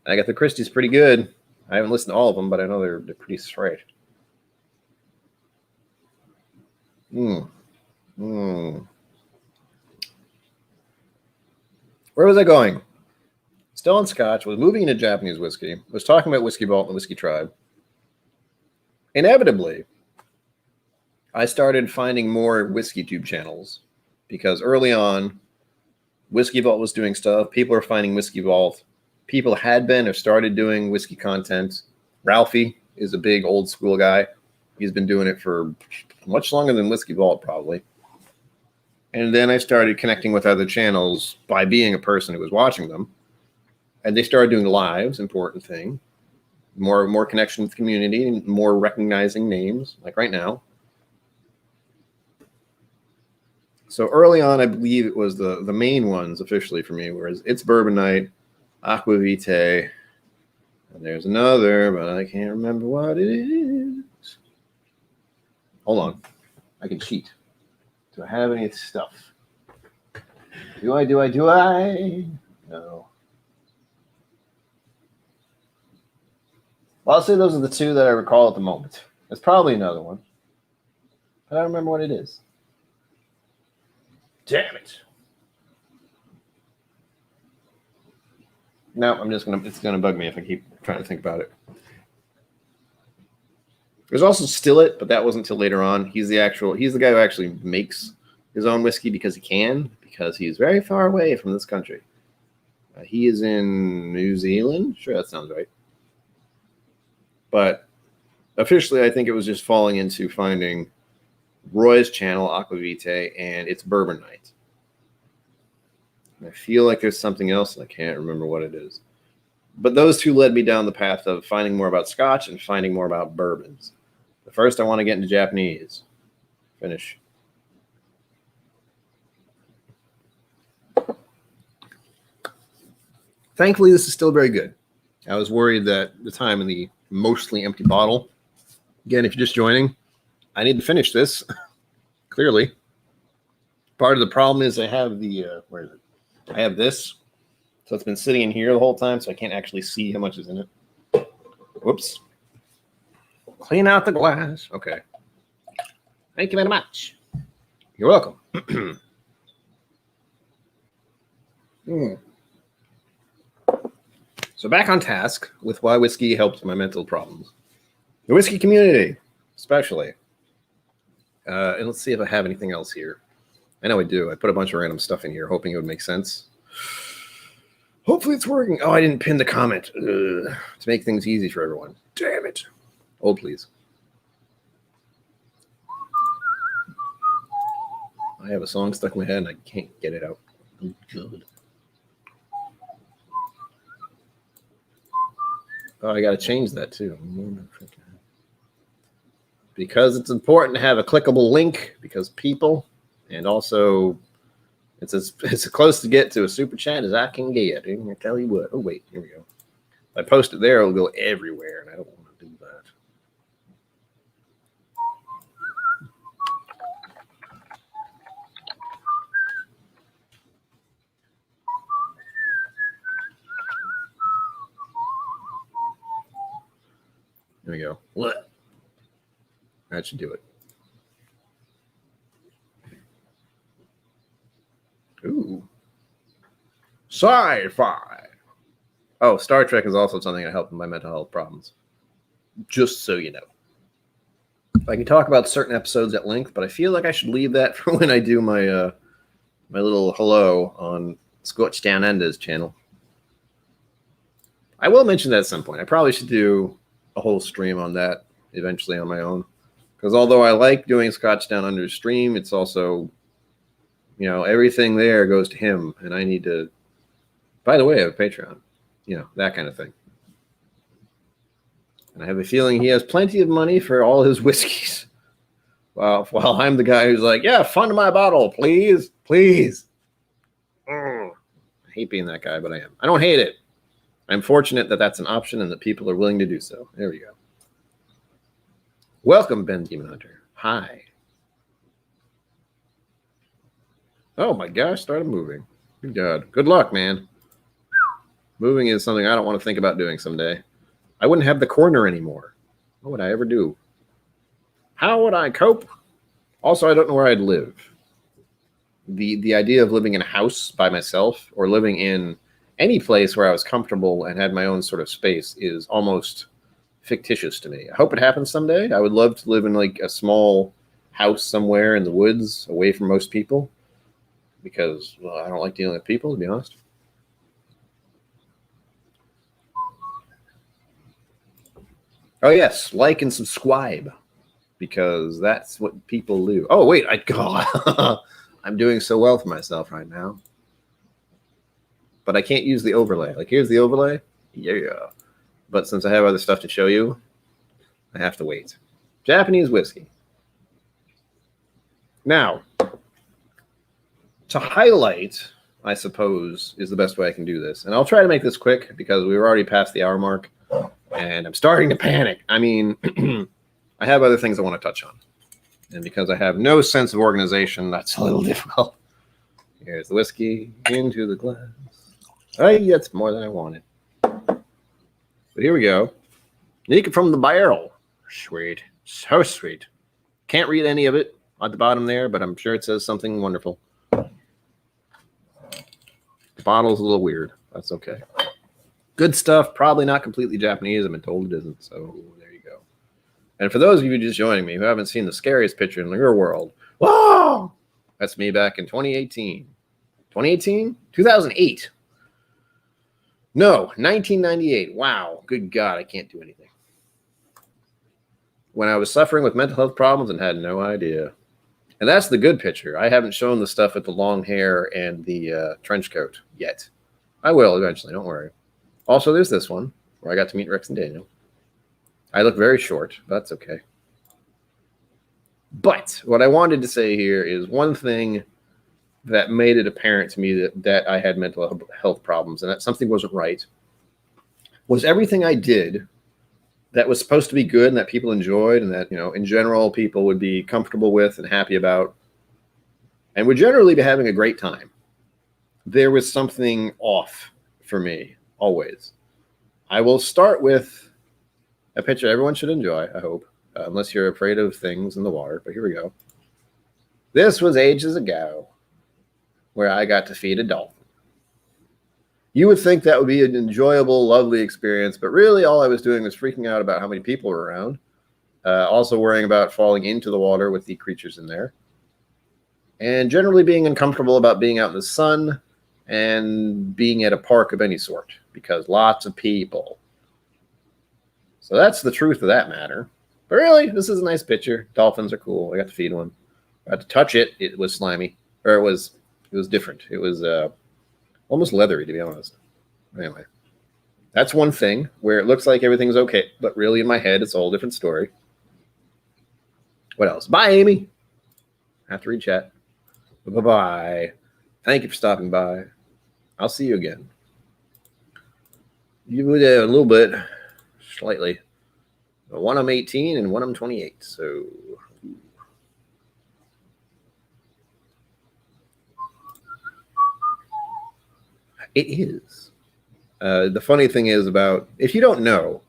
Agatha Christie's pretty good. I haven't listened to all of them, but I know they're pretty straight. Where was I going? Still on Scotch, was moving into Japanese whiskey, was talking about Whiskey Vault and the Whiskey Tribe. Inevitably, I started finding more whiskey tube channels, because early on, Whiskey Vault was doing stuff. People are finding Whiskey Vault. People had been or started doing whiskey content. Ralphie is a big old school guy. He's been doing it for much longer than Whiskey Vault, probably. And then I started connecting with other channels by being a person who was watching them. And they started doing lives, important thing. More connection with the community, more recognizing names, like right now. So early on, I believe it was the main ones officially for me, whereas It's Bourbon Night, Aqua Vitae, and there's another, but I can't remember what it is. Hold on. I can cheat. Do I have any stuff? Do I? No. Well, I'll say those are the two that I recall at the moment. There's probably another one, but I don't remember what it is. Damn it. No, it's gonna bug me if I keep trying to think about it. There's also Stillet, but that wasn't until later on. He's the guy who actually makes his own whiskey because he's very far away from this country. He is in New Zealand. Sure, that sounds right. But officially, I think it was just falling into finding Roy's channel, Aquavite, and it's Bourbon Night. I feel like there's something else, and I can't remember what it is. But those two led me down the path of finding more about Scotch and finding more about bourbons. But first, I want to get into Japanese. Finish. Thankfully, this is still very good. I was worried that the time in the mostly empty bottle. Again, if you're just joining, I need to finish this. Clearly. Part of the problem is I have where is it? I have this. So it's been sitting in here the whole time, so I can't actually see how much is in it. Whoops. Clean out the glass. Okay. Thank you very much. You're welcome. So back on task with why whiskey helps my mental problems. The whiskey community, especially. And let's see if I have anything else here. I know I do. I put a bunch of random stuff in here, hoping it would make sense. Hopefully it's working. Oh, I didn't pin the comment to make things easy for everyone. Damn it. Hold, please. I have a song stuck in my head and I can't get it out. Oh, good. Oh, I got to change that too. Because it's important to have a clickable link because people, and also it's as close to get to a super chat as I can get. I tell you what. Oh, wait. Here we go. If I post it there, it'll go everywhere, and I don't want to do that. There we go. What? That should do it. Ooh. Sci-fi. Oh, Star Trek is also something that helps with my mental health problems. Just so you know. I can talk about certain episodes at length, but I feel like I should leave that for when I do my my little hello on Scotch Down Under's channel. I will mention that at some point. I probably should do a whole stream on that eventually on my own. Because although I like doing Scotch Down Under's stream, it's also, you know, everything there goes to him. And I need to, by the way, I have a Patreon. You know, that kind of thing. And I have a feeling he has plenty of money for all his whiskeys. While I'm the guy who's like, yeah, fund my bottle, please, please. I hate being that guy, but I am. I don't hate it. I'm fortunate that that's an option and that people are willing to do so. There we go. Welcome, Ben Demon Hunter. Hi. Oh my gosh, started moving. Good God. Good luck, man. Moving is something I don't want to think about doing someday. I wouldn't have the corner anymore. What would I ever do? How would I cope? Also, I don't know where I'd live. The idea of living in a house by myself or living in any place where I was comfortable and had my own sort of space is almost fictitious to me. I hope it happens someday. I would love to live in like a small house somewhere in the woods away from most people because, well, I don't like dealing with people, to be honest. Oh, yes. Like and subscribe because that's what people do. Oh, wait. I'm doing so well for myself right now. But I can't use the overlay. Like, here's the overlay. Yeah. But since I have other stuff to show you, I have to wait. Japanese whiskey. Now, to highlight, I suppose, is the best way I can do this. And I'll try to make this quick because we were already past the hour mark. And I'm starting to panic. I mean, I have other things I want to touch on. And because I have no sense of organization, that's a little difficult. Here's the whiskey into the glass. Hey, that's more than I wanted. But here we go. Nick from the barrel. Sweet. So sweet. Can't read any of it at the bottom there, but I'm sure it says something wonderful. The bottle's a little weird. That's okay. Good stuff. Probably not completely Japanese. I've been told it isn't. So there you go. And for those of you just joining me who haven't seen the scariest picture in your world, whoa! That's me back in 2018. 2018? 2008. No, 1998. Wow. Good God, I can't do anything. When I was suffering with mental health problems and had no idea. And that's the good picture. I haven't shown the stuff with the long hair and the trench coat yet. I will eventually, don't worry. Also, there's this one where I got to meet Rex and Daniel. I look very short, but that's okay. But what I wanted to say here is one thing that made it apparent to me that I had mental health problems and that something wasn't right was everything I did that was supposed to be good and that people enjoyed and that, you know, in general, people would be comfortable with and happy about and would generally be having a great time. There was something off for me, always. I will start with a picture everyone should enjoy, I hope, unless you're afraid of things in the water, but here we go. This was ages ago where I got to feed a dolphin. You would think that would be an enjoyable, lovely experience, but really all I was doing was freaking out about how many people were around, also worrying about falling into the water with the creatures in there, and generally being uncomfortable about being out in the sun and being at a park of any sort, because lots of people. So that's the truth of that matter. But really, this is a nice picture. Dolphins are cool. I got to feed one. I got to touch it. It was slimy, or it was different. It was almost leathery, to be honest. Anyway, that's one thing where it looks like everything's okay, but really in my head, it's a whole different story. What else? Bye, Amy. I have to read chat. Bye-bye. Thank you for stopping by. I'll see you again. You would a little bit, slightly. One I'm 18 and one I'm 28. So it is. The funny thing is about, if you don't know,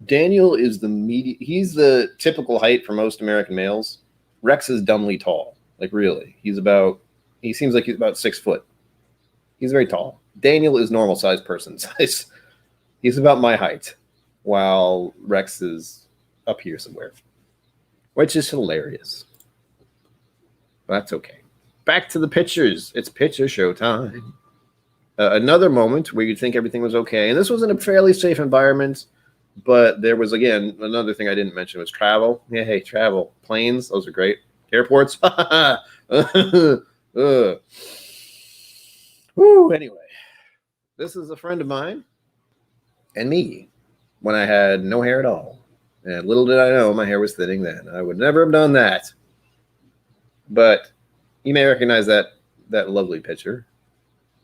Daniel is he's the typical height for most American males. Rex is dumbly tall. Like really. He seems like he's about 6 foot. He's very tall. Daniel is normal sized person size. He's about my height, while Rex is up here somewhere, which is hilarious. But that's okay. Back to the pictures. It's picture show time. Another moment where you'd think everything was okay. And this was in a fairly safe environment, but there was, again, another thing I didn't mention was travel. Yeah, hey, travel. Planes, those are great. Airports. Woo, anyway, this is a friend of mine and me when I had no hair at all. And little did I know my hair was thinning then. I would never have done that. But you may recognize that lovely picture.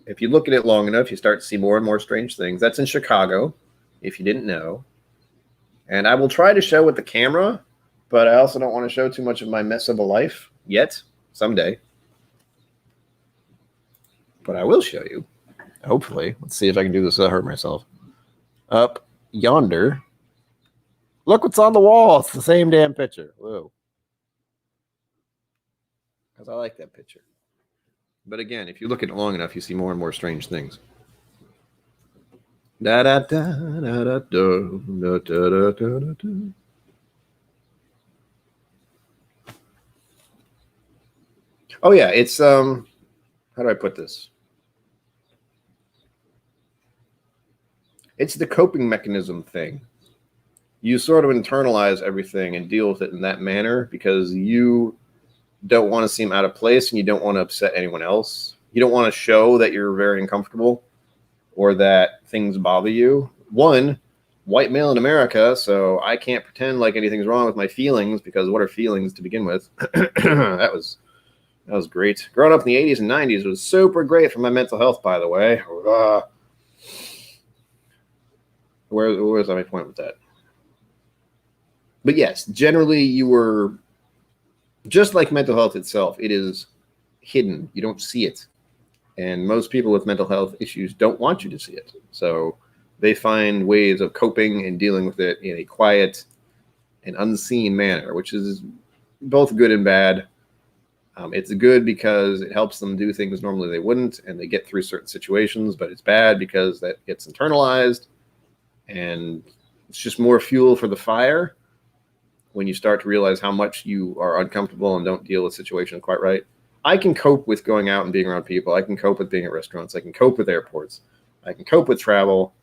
If you look at it long enough, you start to see more and more strange things. That's in Chicago, if you didn't know. And I will try to show with the camera, but I also don't want to show too much of my mess of a life yet, someday. But I will show you, hopefully. Let's see if I can do this without hurting myself. Up yonder. Look what's on the wall. It's the same damn picture. Whoa. Because I like that picture. But again, if you look at it long enough, you see more and more strange things. Da da da da da da da da da da. Oh yeah, it's how do I put this? It's the coping mechanism thing. You sort of internalize everything and deal with it in that manner because you don't want to seem out of place and you don't want to upset anyone else. You don't want to show that you're very uncomfortable or that things bother you. One, white male in America, so I can't pretend like anything's wrong with my feelings because what are feelings to begin with? That was great. Growing up in the 80s and 90s was super great for my mental health, by the way. Where was my point with that? But yes, generally you were, just like mental health itself, it is hidden. You don't see it. And most people with mental health issues don't want you to see it. So they find ways of coping and dealing with it in a quiet and unseen manner, which is both good and bad. It's good because it helps them do things normally they wouldn't, and they get through certain situations, but it's bad because that gets internalized, and it's just more fuel for the fire when you start to realize how much you are uncomfortable and don't deal with situations quite right. I can cope with going out and being around people. I can cope with being at restaurants. I can cope with airports. I can cope with travel,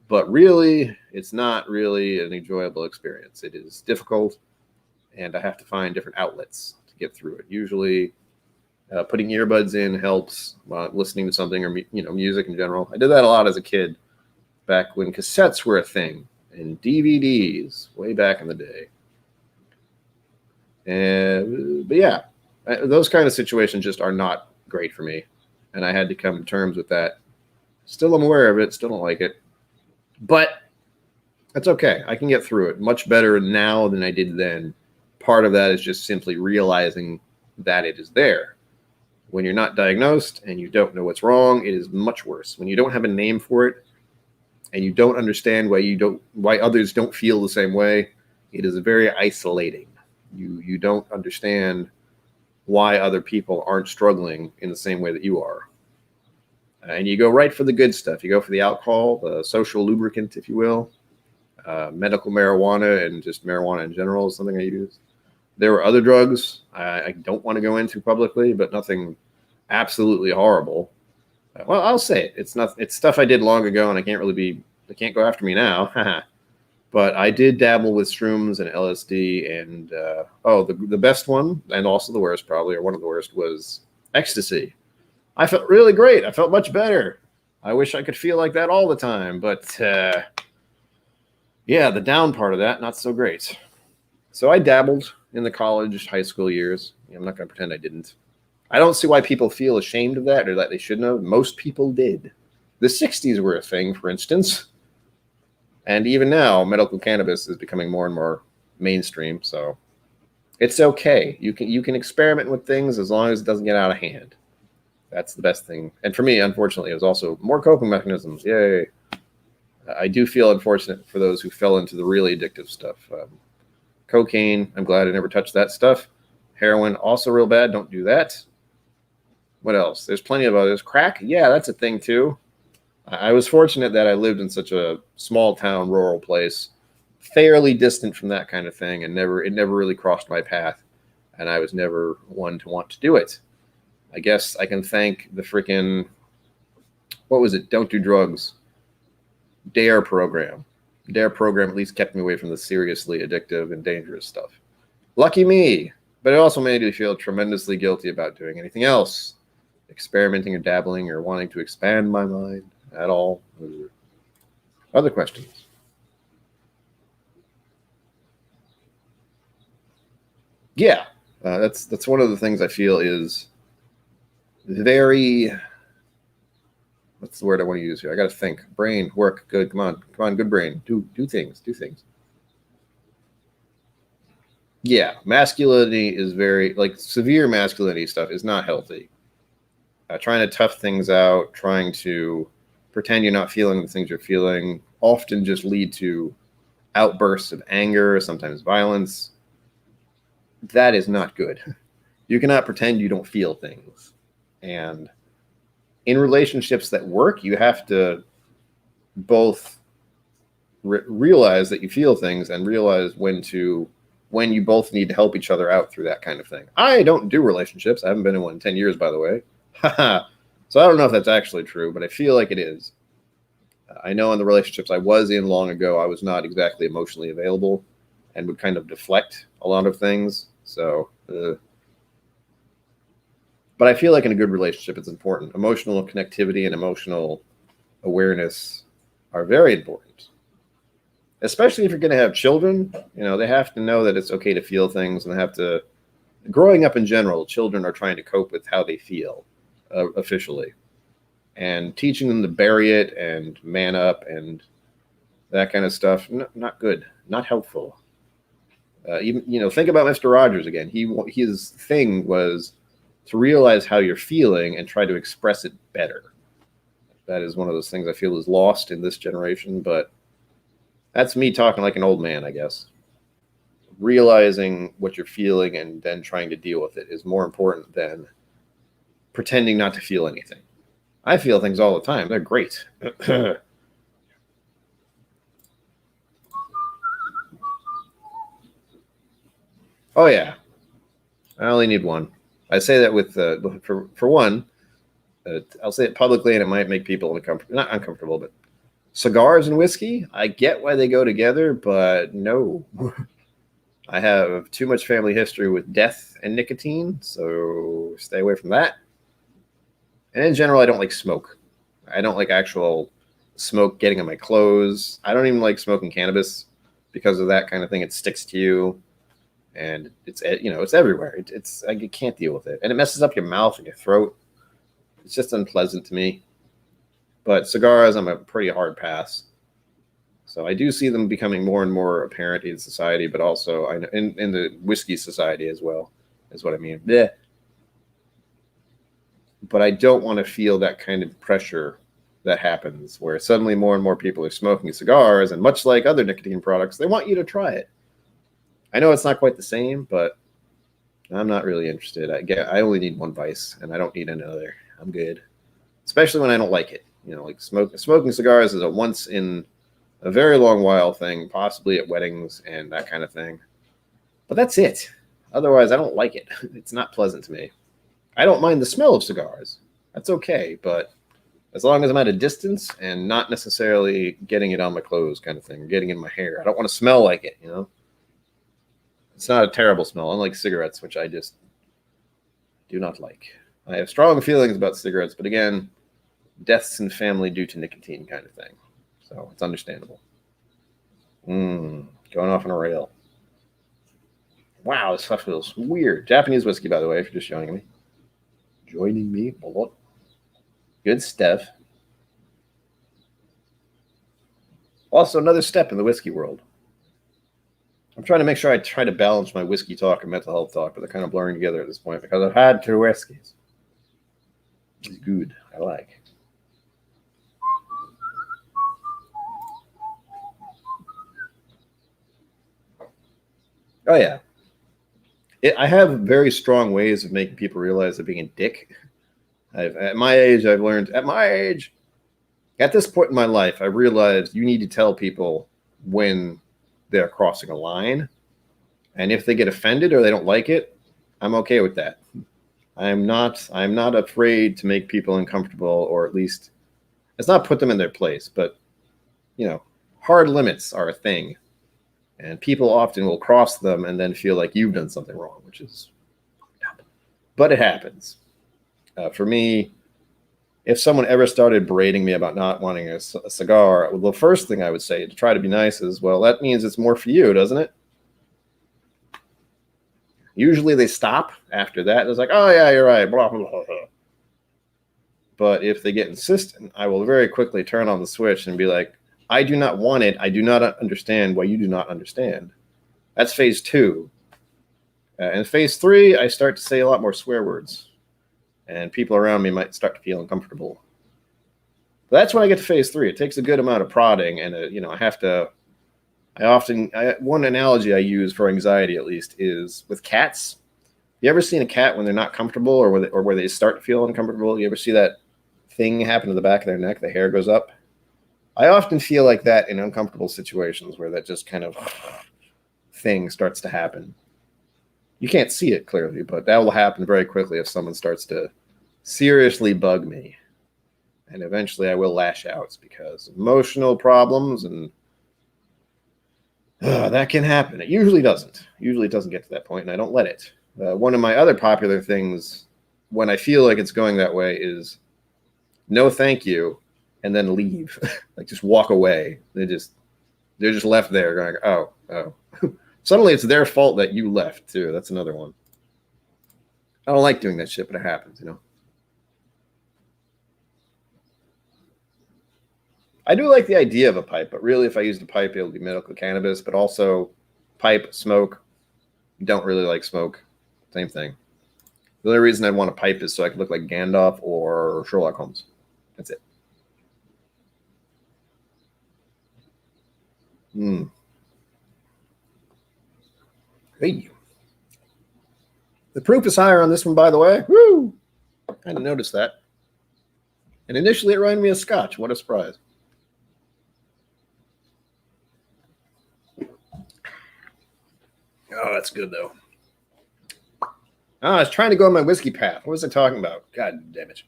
but really, it's not really an enjoyable experience. It is difficult, and I have to find different outlets to get through it. Usually, putting earbuds in helps. Listening to something or music in general. I did that a lot as a kid, back when cassettes were a thing and DVDs way back in the day. But yeah, those kind of situations just are not great for me, and I had to come to terms with that. Still, I'm aware of it. Still don't like it, but that's okay. I can get through it much better now than I did then. Part of that is just simply realizing that it is there. When you're not diagnosed and you don't know what's wrong, it is much worse. When you don't have a name for it and you don't understand why others don't feel the same way, it is very isolating. You don't understand why other people aren't struggling in the same way that you are. And you go right for the good stuff. You go for the alcohol, the social lubricant, if you will. Medical marijuana and just marijuana in general is something I use. There were other drugs I don't want to go into publicly, but nothing absolutely horrible. Well, I'll say it. It's stuff I did long ago, and they can't go after me now. But I did dabble with shrooms and LSD, and the best one, and also the worst probably, or one of the worst, was ecstasy. I felt really great. I felt much better. I wish I could feel like that all the time, but yeah, the down part of that, not so great. So I dabbled in the college, high school years. I'm not going to pretend I didn't. I don't see why people feel ashamed of that or that they shouldn't have. Most people did. The 60s were a thing, for instance. And even now, medical cannabis is becoming more and more mainstream. So it's okay. You can experiment with things as long as it doesn't get out of hand. That's the best thing. And for me, unfortunately, it was also more coping mechanisms. Yay. I do feel unfortunate for those who fell into the really addictive stuff. Cocaine, I'm glad I never touched that stuff. Heroin, also real bad. Don't do that. What else? There's plenty of others. Crack, yeah, that's a thing too. I was fortunate that I lived in such a small town, rural place, fairly distant from that kind of thing, and it never really crossed my path, and I was never one to want to do it. I guess I can thank the freaking, what was it? Don't do drugs. DARE program. DARE program at least kept me away from the seriously addictive and dangerous stuff. Lucky me, but it also made me feel tremendously guilty about doing anything else, experimenting or dabbling or wanting to expand my mind at all. Other questions? Yeah, that's one of the things I feel is very, what's the word I want to use here? I got to think. Brain, work, good. Come on, good brain. Do things. Yeah, masculinity is very, like, severe masculinity stuff is not healthy. Trying to tough things out, trying to pretend you're not feeling the things you're feeling, often just lead to outbursts of anger, sometimes violence. That is not good. You cannot pretend you don't feel things. And in relationships that work, you have to both realize that you feel things and realize when you both need to help each other out through that kind of thing. I don't do relationships. I haven't been in one in 10 years, by the way. So I don't know if that's actually true, but I feel like it is. I know in the relationships I was in long ago, I was not exactly emotionally available and would kind of deflect a lot of things. So, but I feel like in a good relationship, it's important. Emotional connectivity and emotional awareness are very important, especially if you're going to have children. They have to know that it's okay to feel things, and growing up in general, children are trying to cope with how they feel officially, and teaching them to bury it and man up and that kind of stuff. Not good, not helpful. Even think about Mr. Rogers again. His thing was to realize how you're feeling and try to express it better. that is one of those things I feel is lost in this generation, but that's me talking like an old man, I guess. Realizing what you're feeling and then trying to deal with it is more important than pretending not to feel anything. I feel things all the time. They're great. Oh, yeah. I only need one. I say that with, for one, I'll say it publicly and it might make people uncomfortable. Not uncomfortable, but cigars and whiskey, I get why they go together, but no. I have too much family history with death and nicotine, so stay away from that. And in general, I don't like smoke. I don't like actual smoke getting on my clothes. I don't even like smoking cannabis because of that kind of thing. It sticks to you, and it's everywhere. It's like you can't deal with it, and it messes up your mouth and your throat. It's just unpleasant to me. But cigars, I'm a pretty hard pass. So I do see them becoming more and more apparent in society, but also in the whiskey society as well, is what I mean. Blech. But I don't want to feel that kind of pressure that happens where suddenly more and more people are smoking cigars, and much like other nicotine products, they want you to try it. I know it's not quite the same, but I'm not really interested. I only need one vice, and I don't need another. I'm good. Especially when I don't like it. Like smoking cigars is a once in a very long while thing, possibly at weddings and that kind of thing. But that's it. Otherwise, I don't like it. It's not pleasant to me. I don't mind the smell of cigars. That's okay, but as long as I'm at a distance and not necessarily getting it on my clothes kind of thing, getting in my hair. I don't want to smell like it, It's not a terrible smell, unlike cigarettes, which I just do not like. I have strong feelings about cigarettes, but again, deaths in family due to nicotine kind of thing. So it's understandable. Going off on a rail. Wow, this stuff feels weird. Japanese whiskey, by the way, if you're just joining me. Good stuff. Also, another step in the whiskey world. I'm trying to make sure I try to balance my whiskey talk and mental health talk, but they're kind of blurring together at this point because I've had 2 whiskeys. It's good. I like. Oh, yeah. I have very strong ways of making people realize they're being a dick. At my age, I've learned, at this point in my life, I realized you need to tell people when they're crossing a line. And if they get offended or they don't like it, I'm okay with that. I'm not afraid to make people uncomfortable, or at least it's not put them in their place, but hard limits are a thing. And people often will cross them and then feel like you've done something wrong, which is, but it happens. For me, if someone ever started berating me about not wanting a cigar, well, the first thing I would say to try to be nice is, well, that means it's more for you, doesn't it? Usually they stop after that. It's like, oh, yeah, you're right, blah, blah, blah, blah. But if they get insistent, I will very quickly turn on the switch and be like, I do not want it. I do not understand why you do not understand. That's phase 2. And phase 3, I start to say a lot more swear words. And people around me might start to feel uncomfortable. But that's when I get to phase 3. It takes a good amount of prodding. And, one analogy I use for anxiety, at least, is with cats. You ever seen a cat when they're not comfortable or where they start to feel uncomfortable? You ever see that thing happen to the back of their neck? The hair goes up. I often feel like that in uncomfortable situations where that just kind of thing starts to happen. You can't see it clearly, but that will happen very quickly if someone starts to seriously bug me. And eventually I will lash out because emotional problems and that can happen. It usually doesn't. Usually it doesn't get to that point, and I don't let it. One of my other popular things when I feel like it's going that way is no thank you, and then leave. Like just walk away. They're just left there going, oh. Suddenly it's their fault that you left too. That's another one. I don't like doing that shit, but it happens, I do like the idea of a pipe, but really if I used a pipe, it would be medical cannabis, but also pipe, smoke. Don't really like smoke. Same thing. The only reason I'd want a pipe is so I could look like Gandalf or Sherlock Holmes. That's it. Hey. The proof is higher on this one, by the way. Woo! I didn't notice that. And initially, it reminded me of scotch. What a surprise. Oh, that's good, though. Oh, I was trying to go on my whiskey path. What was I talking about? God damn it.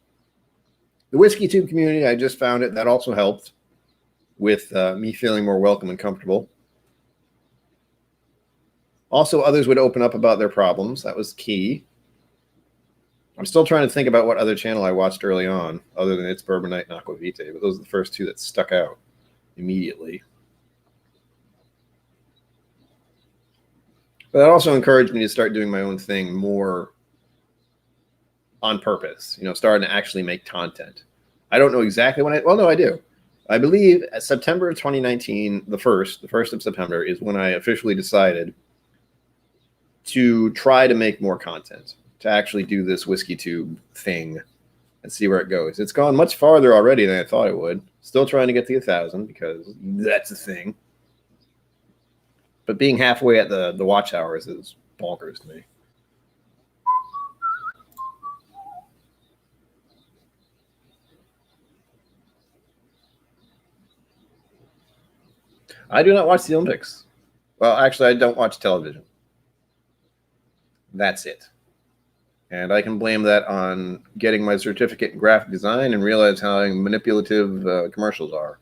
The whiskey tube community, I just found it. That also helped with me feeling more welcome and comfortable. Also, others would open up about their problems. That was key. I'm still trying to think about what other channel I watched early on, other than It's Bourbon Night and Aqua Vitae, but those are the first two that stuck out immediately. But that also encouraged me to start doing my own thing more on purpose, starting to actually make content. I don't know exactly when well, no, I do. I believe September of 2019, the 1st of September is when I officially decided to try to make more content, to actually do this whiskey tube thing and see where it goes. It's gone much farther already than I thought it would. Still trying to get to 1,000 because that's a thing. But being halfway at the watch hours is bonkers to me. I do not watch the Olympics. Well, actually, I don't watch television. That's it. And I can blame that on getting my certificate in graphic design and realize how manipulative commercials are.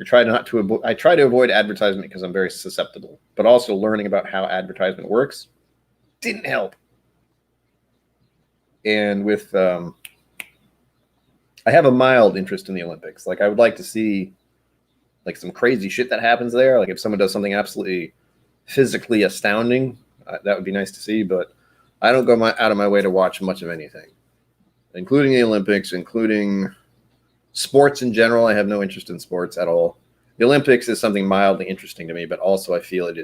I try to avoid advertisement because I'm very susceptible, but also learning about how advertisement works didn't help. And with, I have a mild interest in the Olympics. Like I would like to see like some crazy shit that happens there. Like if someone does something absolutely physically astounding, that would be nice to see, but I don't go out of my way to watch much of anything, including the Olympics, including sports in general. I have no interest in sports at all. The Olympics is something mildly interesting to me, but also I feel it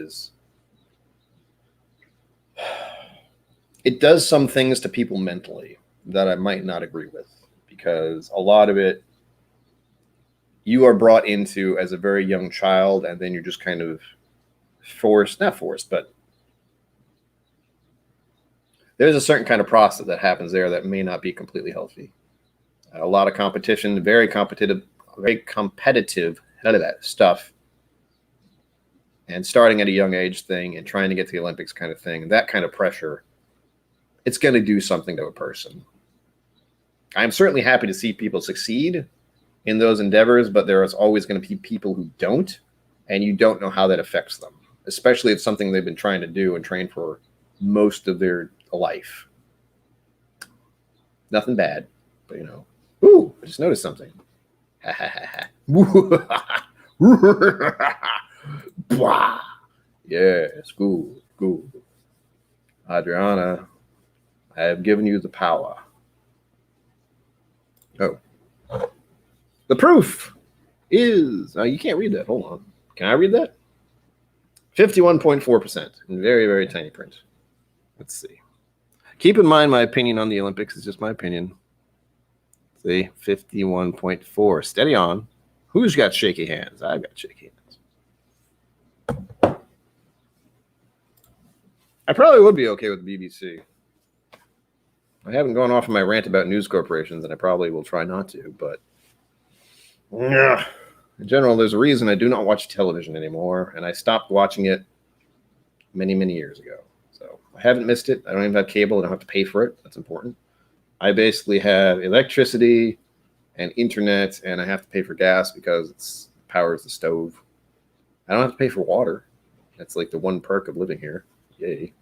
does some things to people mentally that I might not agree with, because a lot of it you are brought into as a very young child, and then you're just kind of not forced, but there's a certain kind of process that happens there that may not be completely healthy. A lot of competition, very competitive stuff, and starting at a young age thing and trying to get to the Olympics kind of thing, that kind of pressure, it's going to do something to a person. I'm certainly happy to see people succeed in those endeavors, but there is always going to be people who don't, and you don't know how that affects them, especially if it's something they've been trying to do and train for most of their life. Nothing bad, but ooh, I just noticed something. Yes, good. Adriana, I have given you the power. Oh. The proof is, you can't read that. Hold on. Can I read that? 51.4% in very, very tiny print. Let's see. Keep in mind, my opinion on the Olympics is just my opinion. See, 51.4. Steady on. Who's got shaky hands? I've got shaky hands. I probably would be okay with the BBC. I haven't gone off on my rant about news corporations, and I probably will try not to, but in general, there's a reason I do not watch television anymore, and I stopped watching it many, many years ago. So I haven't missed it. I don't even have cable. I don't have to pay for it. That's important. I basically have electricity and internet, and I have to pay for gas because it powers the stove. I don't have to pay for water. That's like the one perk of living here. Yay.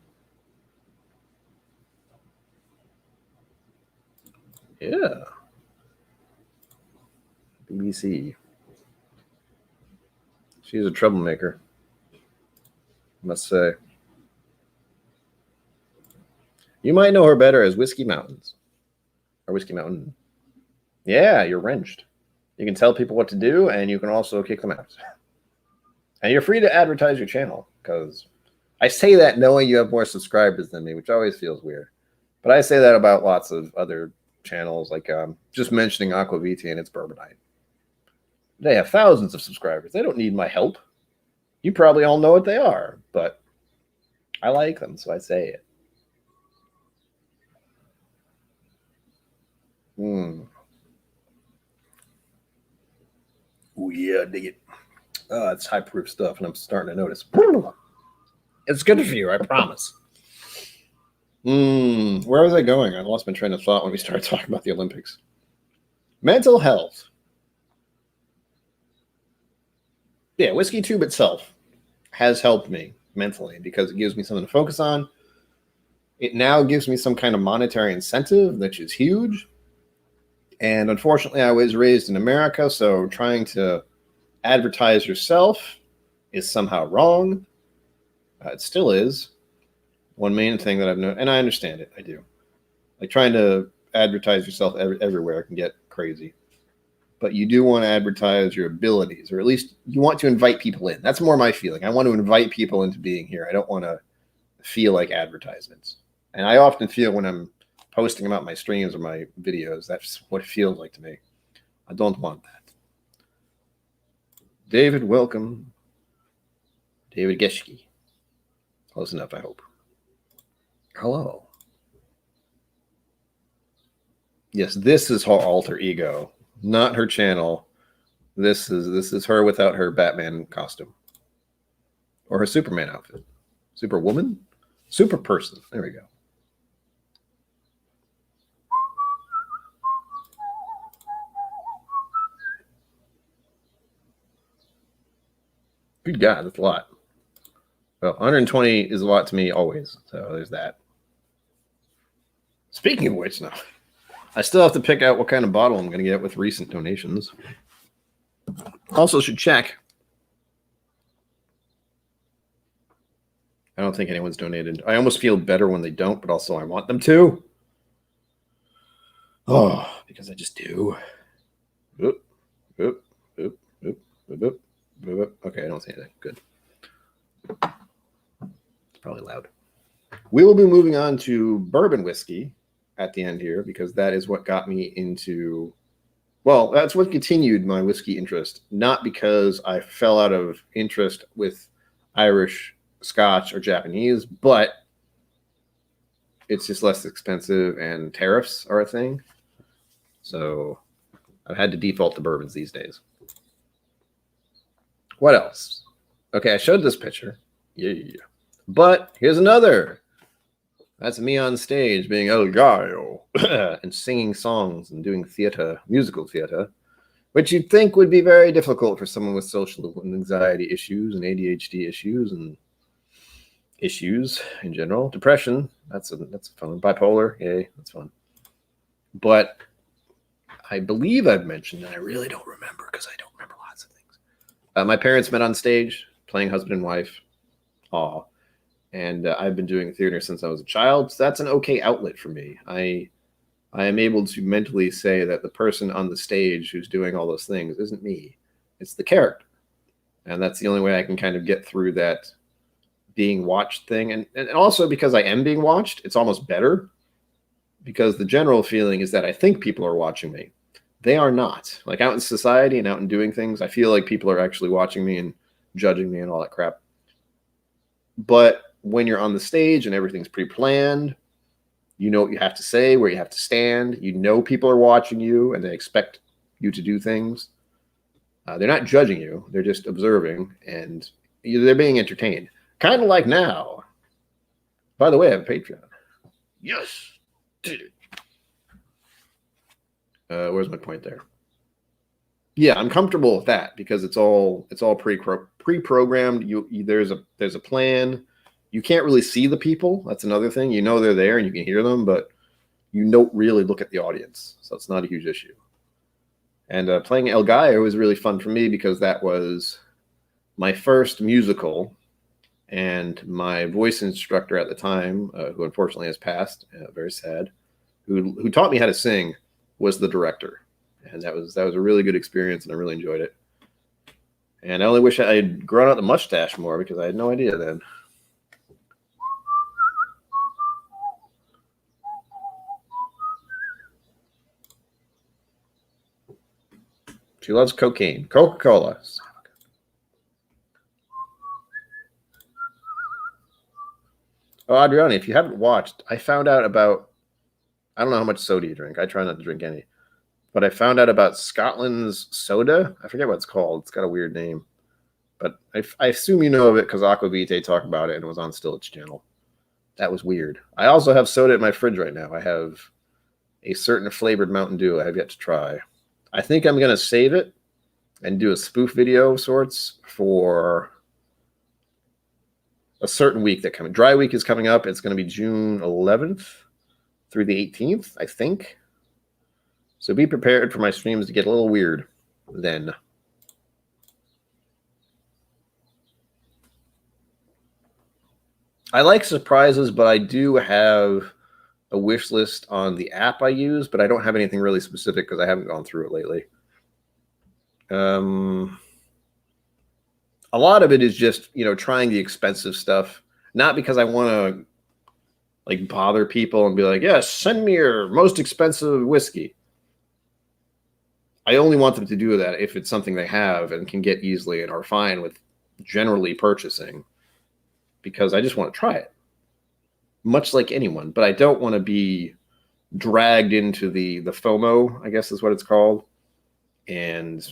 Yeah. BBC. She's a troublemaker, I must say. You might know her better as Whiskey Mountains. Or Whiskey Mountain. Yeah, you're wrenched. You can tell people what to do, and you can also kick them out. And you're free to advertise your channel, because I say that knowing you have more subscribers than me, which always feels weird. But I say that about lots of other channels, like just mentioning Aqua Vitae and It's Bourbon Night. They have thousands of subscribers. They don't need my help. You probably all know what they are, but I like them, so I say it. Oh, yeah, dig it. Oh, it's high proof stuff, and I'm starting to notice. It's good for you, I promise. Where was I going? I lost my train of thought when we started talking about the Olympics. Mental health. Yeah, Whiskey Tube itself has helped me mentally because it gives me something to focus on. It now gives me some kind of monetary incentive, which is huge. And unfortunately, I was raised in America, so trying to advertise yourself is somehow wrong. It still is. One main thing that I've known, and I understand it, I do. Like trying to advertise yourself everywhere can get crazy. But you do want to advertise your abilities, or at least you want to invite people in. That's more my feeling. I want to invite people into being here. I don't want to feel like advertisements. And I often feel when I'm posting about my streams or my videos, that's what it feels like to me. I don't want that. David, welcome. David Geschke. Close enough, I hope. Hello. Yes, this is her alter ego, not her channel. This is her without her Batman costume. Or her Superman outfit. Superwoman? Super person. There we go. Good God, that's a lot. Well, 120 is a lot to me always. So there's that. Speaking of which, no. I still have to pick out what kind of bottle I'm going to get with recent donations. Also should check. I don't think anyone's donated. I almost feel better when they don't, but also I want them to. Oh, because I just do. Oop, oop, oop, oop, oop, oop, oop. Okay, I don't see anything. Good. It's probably loud. We will be moving on to bourbon whiskey at the end here because that is what got me into, well, that's what continued my whiskey interest, not because I fell out of interest with Irish, Scotch, or Japanese, but it's just less expensive and tariffs are a thing. So I've had to default to bourbons these days. What else? Okay, I showed this picture. Yeah. But here's another. That's me on stage being El Gallo and singing songs and doing theater, musical theater, which you'd think would be very difficult for someone with social anxiety issues and ADHD issues and issues in general. Depression, that's fun. Bipolar, yay, that's fun. But I believe I've mentioned, and I really don't remember because I don't remember lots of things. My parents met on stage playing husband and wife. Aw. And I've been doing theater since I was a child. So that's an okay outlet for me. I am able to mentally say that the person on the stage who's doing all those things isn't me. It's the character. And that's the only way I can kind of get through that being watched thing. And also because I am being watched, it's almost better. Because the general feeling is that I think people are watching me. They are not. Like out in society and out and doing things, I feel like people are actually watching me and judging me and all that crap. But when you're on the stage and everything's pre-planned, you know what you have to say, where you have to stand. You know people are watching you and they expect you to do things. They're not judging you. They're just observing and they're being entertained. Kind of like now. By the way, I have a Patreon. Yes. Did it. Where's my point there? Yeah, I'm comfortable with that because it's all pre-programmed. There's a plan. You can't really see the people. That's another thing. You know they're there and you can hear them, but you don't really look at the audience. So it's not a huge issue. And playing El Gallo was really fun for me because that was my first musical. And my voice instructor at the time, who unfortunately has passed, very sad, who taught me how to sing, was the director. And that was a really good experience, and I really enjoyed it. And I only wish I had grown out the mustache more because I had no idea then. She loves cocaine. Coca-Cola. Oh, Adriani, if you haven't watched, I found out about, I don't know how much soda you drink. I try not to drink any. But I found out about Scotland's soda. I forget what it's called. It's got a weird name. But I assume you know of it because Aquavite talked about it and it was on Stilt's channel. That was weird. I also have soda in my fridge right now. I have a certain flavored Mountain Dew I have yet to try. I think I'm going to save it and do a spoof video of sorts for a certain week that coming. Dry week is coming up. It's going to be June 11th through the 18th, I think. So be prepared for my streams to get a little weird then. I like surprises, but I do have a wish list on the app I use, but I don't have anything really specific because I haven't gone through it lately. A lot of it is just, trying the expensive stuff, not because I want to like bother people and be like, yes, send me your most expensive whiskey. I only want them to do that if it's something they have and can get easily and are fine with generally purchasing, because I just want to try it, much like anyone. But I don't want to be dragged into the FOMO, I guess is what it's called. And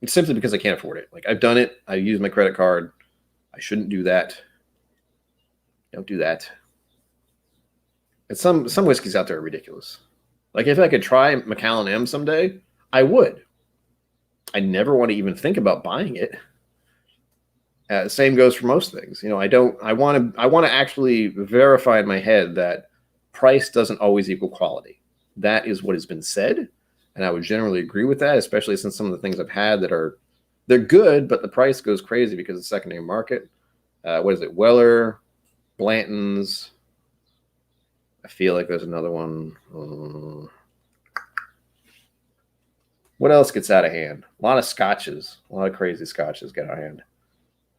it's simply because I can't afford it. Like, I've done it. I use my credit card. I shouldn't do that. Don't do that. And some whiskeys out there are ridiculous. Like, if I could try Macallan M someday, I would. I never want to even think about buying it. Same goes for most things. I want to actually verify in my head that price doesn't always equal quality. That is what has been said. And I would generally agree with that, especially since some of the things I've had they're good, but the price goes crazy because of the secondary market. What is it? Weller, Blanton's. I feel like there's another one. What else gets out of hand? A lot of scotches. A lot of crazy scotches get out of hand.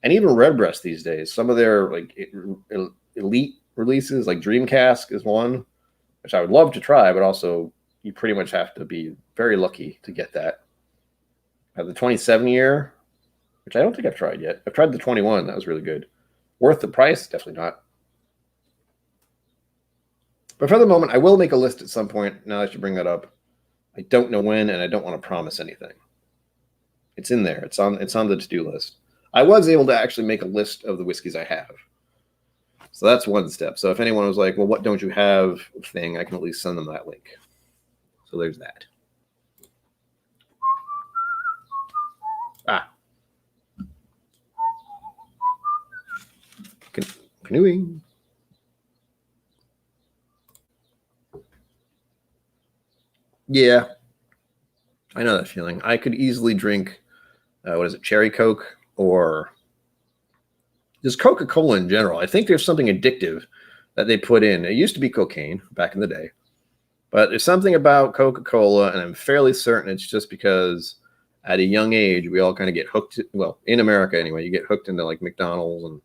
And even Redbreast these days. Some of their like elite releases, like Dream Cask is one, which I would love to try, but also you pretty much have to be very lucky to get that. The 27 year, which I don't think I've tried yet. I've tried the 21. That was really good. Worth the price? Definitely not. But for the moment, I will make a list at some point. Now that you bring that up, I don't know when, and I don't want to promise anything. It's in there. It's on the to-do list. I was able to actually make a list of the whiskeys I have. So that's one step. So if anyone was like, well, what don't you have thing, I can at least send them that link. So there's that. Canoeing. Yeah, I know that feeling. I could easily drink, Cherry Coke or just Coca-Cola in general. I think there's something addictive that they put in. It used to be cocaine back in the day, but there's something about Coca-Cola, and I'm fairly certain it's just because at a young age, we all kind of get hooked. Well, in America anyway, you get hooked into like McDonald's and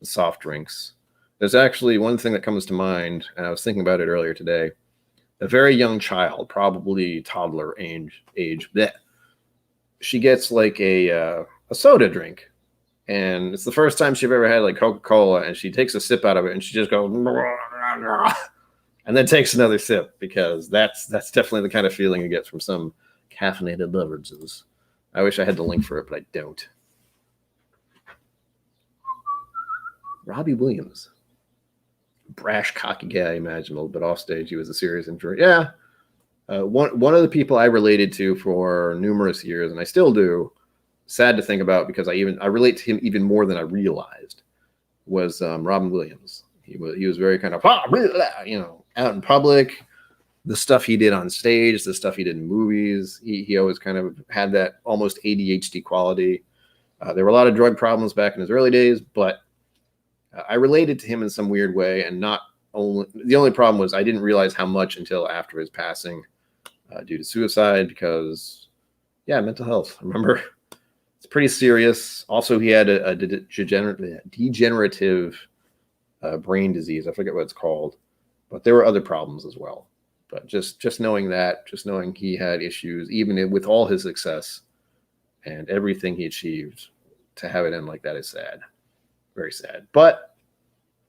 the soft drinks. There's actually one thing that comes to mind, and I was thinking about it earlier today. A very young child, probably toddler age, she gets like a soda drink, and it's the first time she's ever had like Coca-Cola, and she takes a sip out of it, and she just goes, and then takes another sip, because that's definitely the kind of feeling you get from some caffeinated beverages. I wish I had the link for it, but I don't. Robbie Williams. Brash, cocky guy imaginable, but off stage he was a serious introvert. Yeah, one of the people I related to for numerous years, and I still do. Sad to think about, because I relate to him even more than I realized, was Robin Williams. He was very kind of out in public. The stuff he did on stage, the stuff he did in movies, he always kind of had that almost ADHD quality. There were a lot of drug problems back in his early days, but I related to him in some weird way, and the only problem was I didn't realize how much until after his passing due to suicide, because, mental health. Remember, it's pretty serious. Also, he had a degenerative brain disease. I forget what it's called, but there were other problems as well. But just knowing that, just knowing he had issues, even with all his success, and everything he achieved, to have it end like that is sad. Very sad. But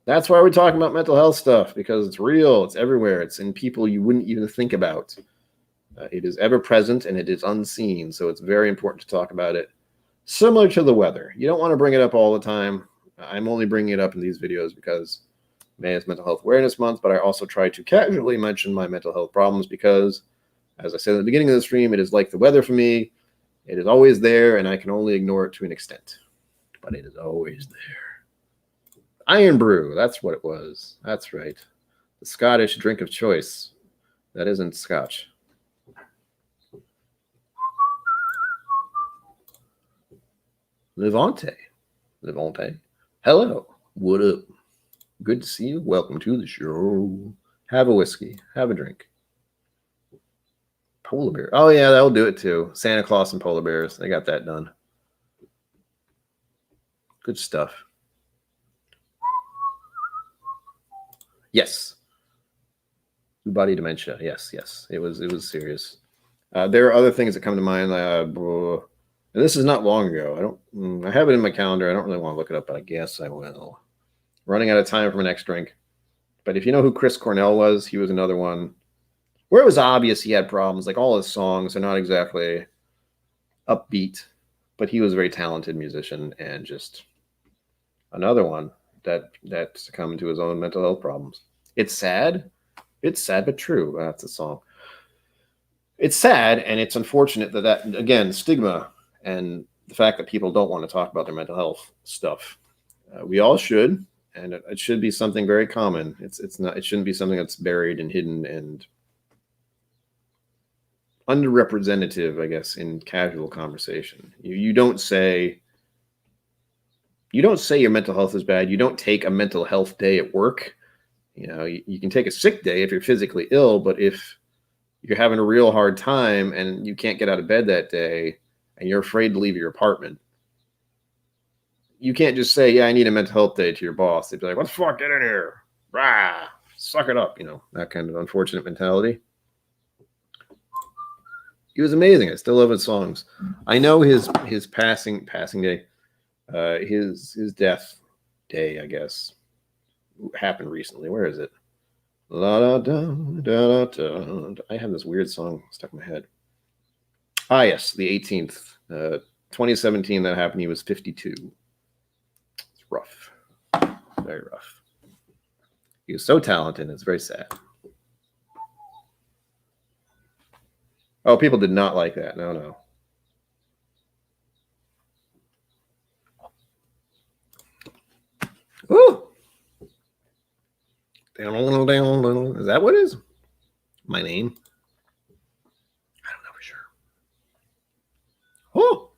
that's why we're talking about mental health stuff, because it's real. It's everywhere. It's in people you wouldn't even think about. It is ever present and it is unseen. So it's very important to talk about it. Similar to the weather. You don't want to bring it up all the time. I'm only bringing it up in these videos because May is Mental Health Awareness Month, but I also try to casually mention my mental health problems because, as I said at the beginning of the stream, it is like the weather for me. It is always there, and I can only ignore it to an extent. But it is always there. Iron Brew, that's what it was. That's right. The Scottish drink of choice. That isn't Scotch. Levante. Levante. Hello. What up? Good to see you. Welcome to the show. Have a whiskey. Have a drink. Polar bear. Oh, yeah, that'll do it too. Santa Claus and polar bears. They got that done. Good stuff. Yes. Body dementia. Yes, yes. It was serious. There are other things that come to mind. And this is not long ago. I have it in my calendar. I don't really want to look it up, but I guess I will. Running out of time for my next drink. But if you know who Chris Cornell was, he was another one where it was obvious he had problems. Like all his songs are not exactly upbeat, but he was a very talented musician and just another one that succumbed to his own mental health problems. It's sad. It's sad, but true. That's a song. It's sad, and it's unfortunate that again, stigma and the fact that people don't want to talk about their mental health stuff. We all should, and it should be something very common. It shouldn't be something that's buried and hidden and underrepresentative, I guess, in casual conversation. You don't say your mental health is bad. You don't take a mental health day at work. You know, you can take a sick day if you're physically ill, but if you're having a real hard time and you can't get out of bed that day and you're afraid to leave your apartment, you can't just say, yeah, I need a mental health day to your boss. They'd be like, what the fuck, get in here. Rah, suck it up. You know, that kind of unfortunate mentality. He was amazing. I still love his songs. I know his passing day, his death day, I guess, happened recently. Where is it? La da da da da. I have this weird song stuck in my head. Ah, yes, the 18th, 2017. That happened. He was 52. It's rough, very rough. He was so talented. It's very sad. Oh, people did not like that. No. Ooh. Is that what it is? My name? I don't know for sure. Oh.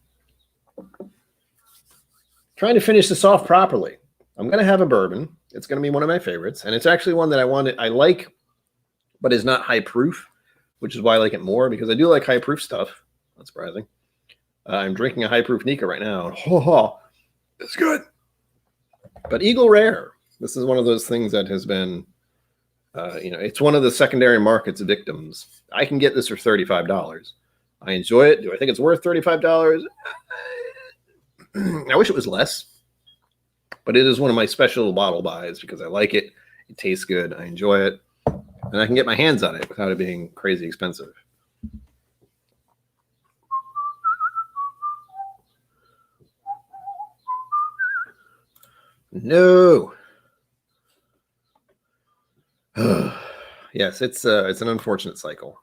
Trying to finish this off properly. I'm going to have a bourbon. It's going to be one of my favorites. And it's actually one that I like, but is not high proof, which is why I like it more, because I do like high proof stuff. Not surprising. I'm drinking a high proof Nika right now. Oh, it's good. But Eagle Rare. This is one of those things that has been, it's one of the secondary market's victims. I can get this for $35. I enjoy it. Do I think it's worth $35? I wish it was less, but it is one of my special bottle buys because I like it. It tastes good. I enjoy it, and I can get my hands on it without it being crazy expensive. No. Yes, it's an unfortunate cycle.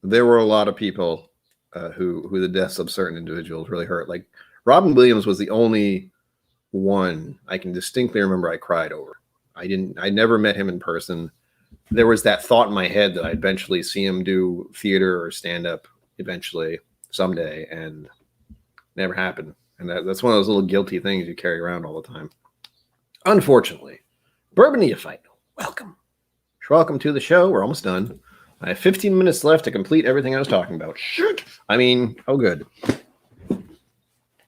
There were a lot of people who the deaths of certain individuals really hurt. Like Robin Williams was the only one I can distinctly remember I cried over. I never met him in person. There was that thought in my head that I'd eventually see him do theater or stand up eventually someday, and never happened. And that's one of those little guilty things you carry around all the time. Unfortunately, Bourbon Neophyte, welcome. Welcome to the show. We're almost done. I have 15 minutes left to complete everything I was talking about. Shit. I mean, oh, good.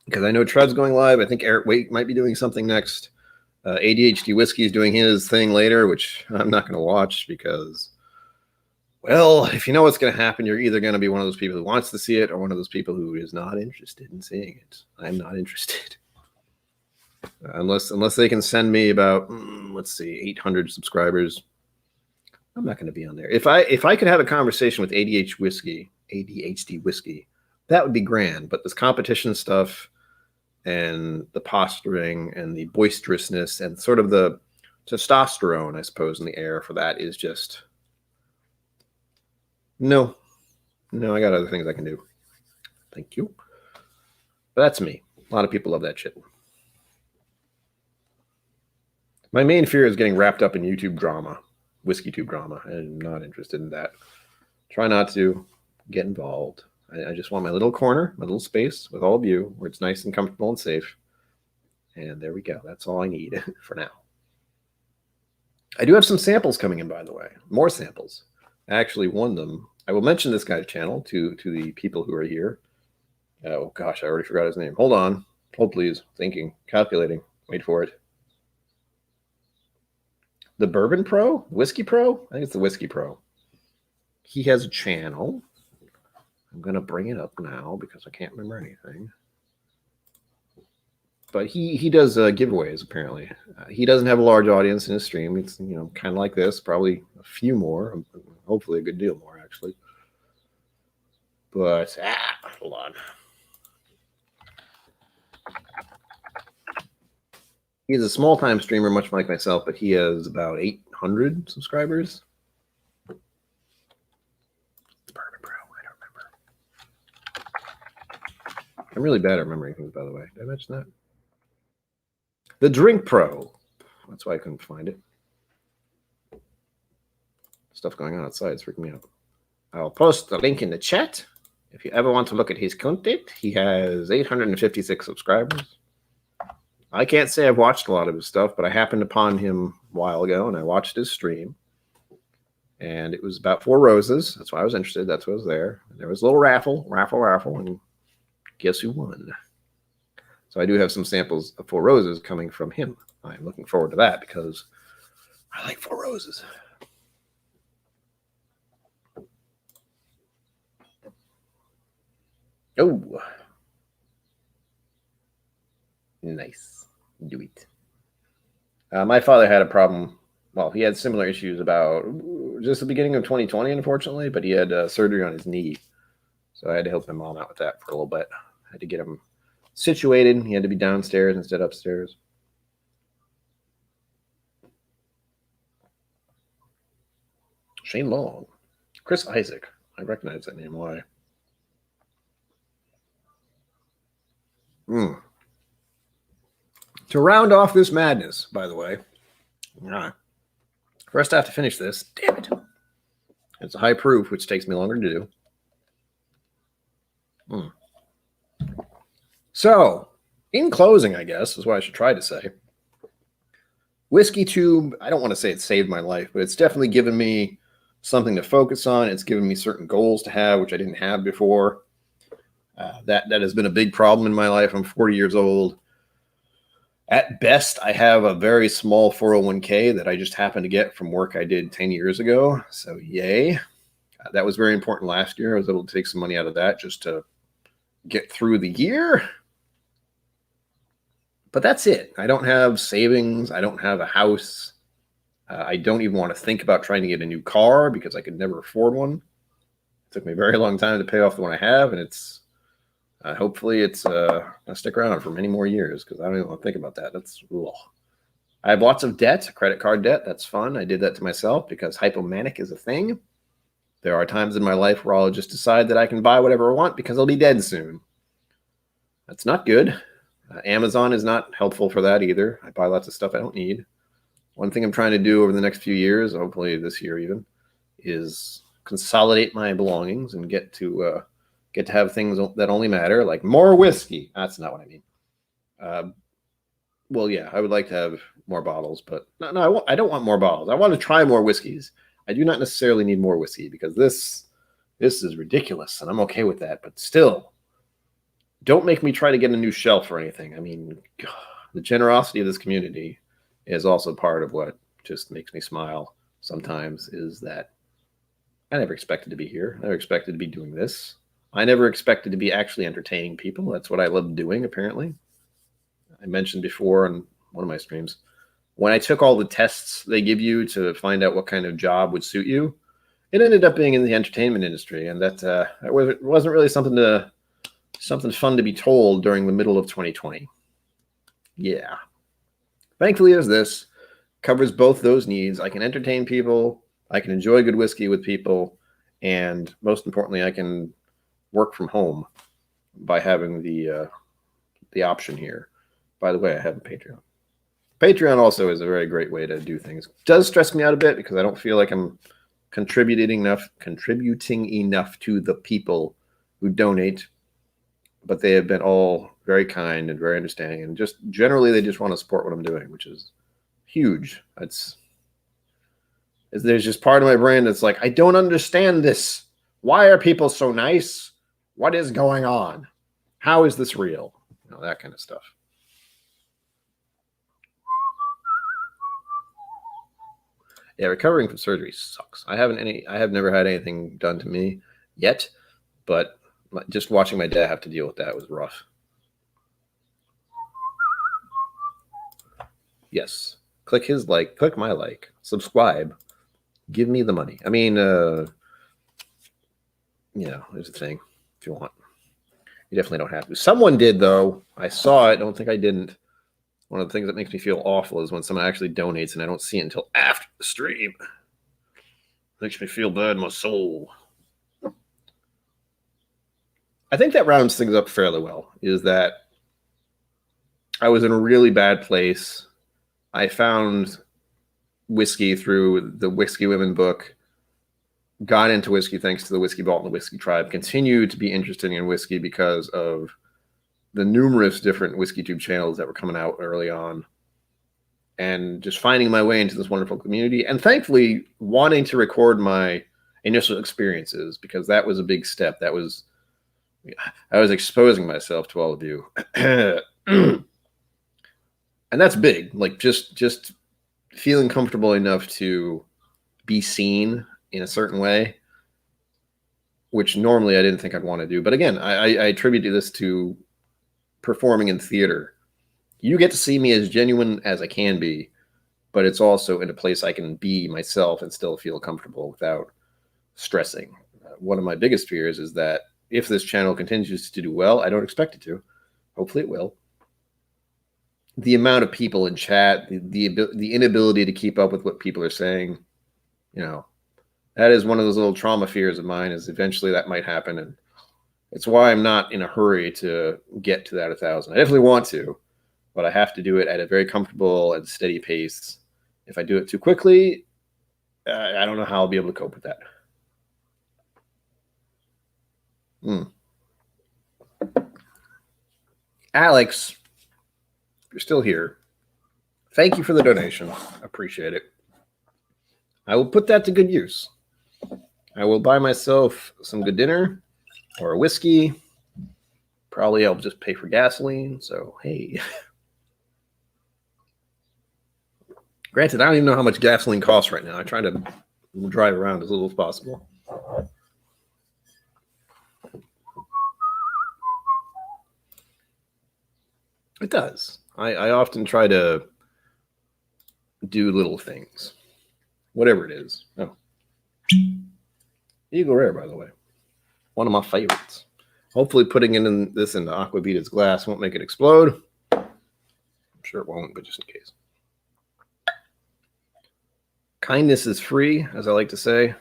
Because I know Tread's going live. I think Eric Waite might be doing something next. ADHD Whiskey is doing his thing later, which I'm not going to watch because Well, if you know what's going to happen, you're either going to be one of those people who wants to see it or one of those people who is not interested in seeing it. I'm not interested. Unless they can send me about, let's see, 800 subscribers. I'm not going to be on there. If I could have a conversation with ADHD whiskey, that would be grand. But this competition stuff and the posturing and the boisterousness and sort of the testosterone, I suppose, in the air for that is just no. I got other things I can do. Thank you. But that's me. A lot of people love that shit. My main fear is getting wrapped up in YouTube drama, whiskey tube drama. I'm not interested in that. Try not to get involved. I just want my little corner, my little space with all of you where it's nice and comfortable and safe. And there we go. That's all I need for now. I do have some samples coming in, by the way. More samples. I actually won them. I will mention this guy's channel to the people who are here. Oh, gosh, I already forgot his name. Hold on. Hold, please. Thinking. Calculating. Wait for it. The Bourbon Pro? Whiskey Pro? I think it's the Whiskey Pro. He has a channel. I'm going to bring it up now because I can't remember anything. But he does giveaways, apparently. He doesn't have a large audience in his stream. It's, kind of like this. Probably a few more. Hopefully a good deal more, actually. But, hold on. He's a small-time streamer, much like myself, but he has about 800 subscribers. It's Bourbon Pro. I don't remember. I'm really bad at remembering things, by the way. Did I mention that? The Drink Pro. That's why I couldn't find it. Stuff going on outside. It's freaking me out. I'll post the link in the chat. If you ever want to look at his content, he has 856 subscribers. I can't say I've watched a lot of his stuff, but I happened upon him a while ago, and I watched his stream. And it was about 4 roses. That's why I was interested. That's why I was there. And there was a little raffle, and guess who won? So I do have some samples of 4 roses coming from him. I'm looking forward to that because I like 4 roses. Oh, nice. Do it. My father had a problem. Well, he had similar issues about just the beginning of 2020, unfortunately, but he had surgery on his knee. So I had to help my mom out with that for a little bit. I had to get him situated. He had to be downstairs instead of upstairs. Shane Long. Chris Isaac. I recognize that name. Why? To round off this madness, by the way, first I have to finish this. Damn it. It's a high proof, which takes me longer to do. So, in closing, I guess, is what I should try to say. Whiskey Tube, I don't want to say it saved my life, but it's definitely given me something to focus on. It's given me certain goals to have, which I didn't have before. That has been a big problem in my life. I'm 40 years old. At best, I have a very small 401k that I just happened to get from work I did 10 years ago. So, yay. That was very important last year. I was able to take some money out of that just to get through the year. But that's it. I don't have savings. I don't have a house. I don't even want to think about trying to get a new car because I could never afford one. It took me a very long time to pay off the one I have, and it's hopefully it's I'll stick around for many more years because I don't even want to think about that. That's ugh. I have lots of debt, credit card debt. That's fun. I did that to myself because hypomanic is a thing. There are times in my life where I'll just decide that I can buy whatever I want because I'll be dead soon. That's not good. Amazon is not helpful for that either. I buy lots of stuff I don't need. One thing I'm trying to do over the next few years, hopefully this year even, is consolidate my belongings and get to have things that only matter, like more whiskey. That's not what I mean. Well, yeah, I would like to have more bottles, but no, I don't want more bottles. I want to try more whiskeys. I do not necessarily need more whiskey because this is ridiculous, and I'm okay with that. But still, don't make me try to get a new shelf or anything. I mean, God, the generosity of this community is also part of what just makes me smile sometimes, is that I never expected to be here. I never expected to be doing this. I never expected to be actually entertaining people. That's what I love doing, apparently. I mentioned before on one of my streams, when I took all the tests they give you to find out what kind of job would suit you, it ended up being in the entertainment industry, and that wasn't really something fun to be told during the middle of 2020. Yeah. Thankfully, there's this. Covers both those needs. I can entertain people, I can enjoy good whiskey with people, and most importantly, I can work from home by having the option here. By the way, I have a Patreon. Patreon also is a very great way to do things. It does stress me out a bit because I don't feel like I'm contributing enough to the people who donate, but they have been all very kind and very understanding, and just generally they just want to support what I'm doing, which is huge. There's just part of my brain that's like, I don't understand this. Why are people so nice? What is going on? How is this real? You know, that kind of stuff. Yeah, recovering from surgery sucks. I have never had anything done to me yet, but just watching my dad have to deal with that was rough. Yes. Click my like, subscribe, give me the money. I mean, there's a thing if you want. You definitely don't have to. Someone did, though. I saw it. Don't think I didn't. One of the things that makes me feel awful is when someone actually donates and I don't see it until after the stream. Makes me feel bad in my soul. I think that rounds things up fairly well, is that I was in a really bad place. I found whiskey through the Whiskey Women book, got into whiskey thanks to the Whiskey Vault and the Whiskey Tribe, continued to be interested in whiskey because of the numerous different whiskey tube channels that were coming out early on, and just finding my way into this wonderful community, and thankfully wanting to record my initial experiences, because that was a big step. I was exposing myself to all of you. And that's big. Like just feeling comfortable enough to be seen in a certain way, which normally I didn't think I'd want to do. But again, I attribute this to performing in theater. You get to see me as genuine as I can be, but it's also in a place I can be myself and still feel comfortable without stressing. One of my biggest fears is that if this channel continues to do well, I don't expect it to. Hopefully it will. The amount of people in chat, the inability to keep up with what people are saying, that is one of those little trauma fears of mine, is eventually that might happen. And it's why I'm not in a hurry to get to that 1,000. I definitely want to, but I have to do it at a very comfortable and steady pace. If I do it too quickly, I don't know how I'll be able to cope with that. Alex, you're still here. Thank you for the donation. Appreciate it. I will put that to good use. I will buy myself some good dinner or a whiskey. Probably I'll just pay for gasoline. So, hey. Granted, I don't even know how much gasoline costs right now. I try to drive around as little as possible. It does. I often try to do little things, whatever it is. Oh, Eagle Rare, by the way, one of my favorites. Hopefully, putting this into Aquavita's glass won't make it explode. I'm sure it won't, but just in case. Kindness is free, as I like to say.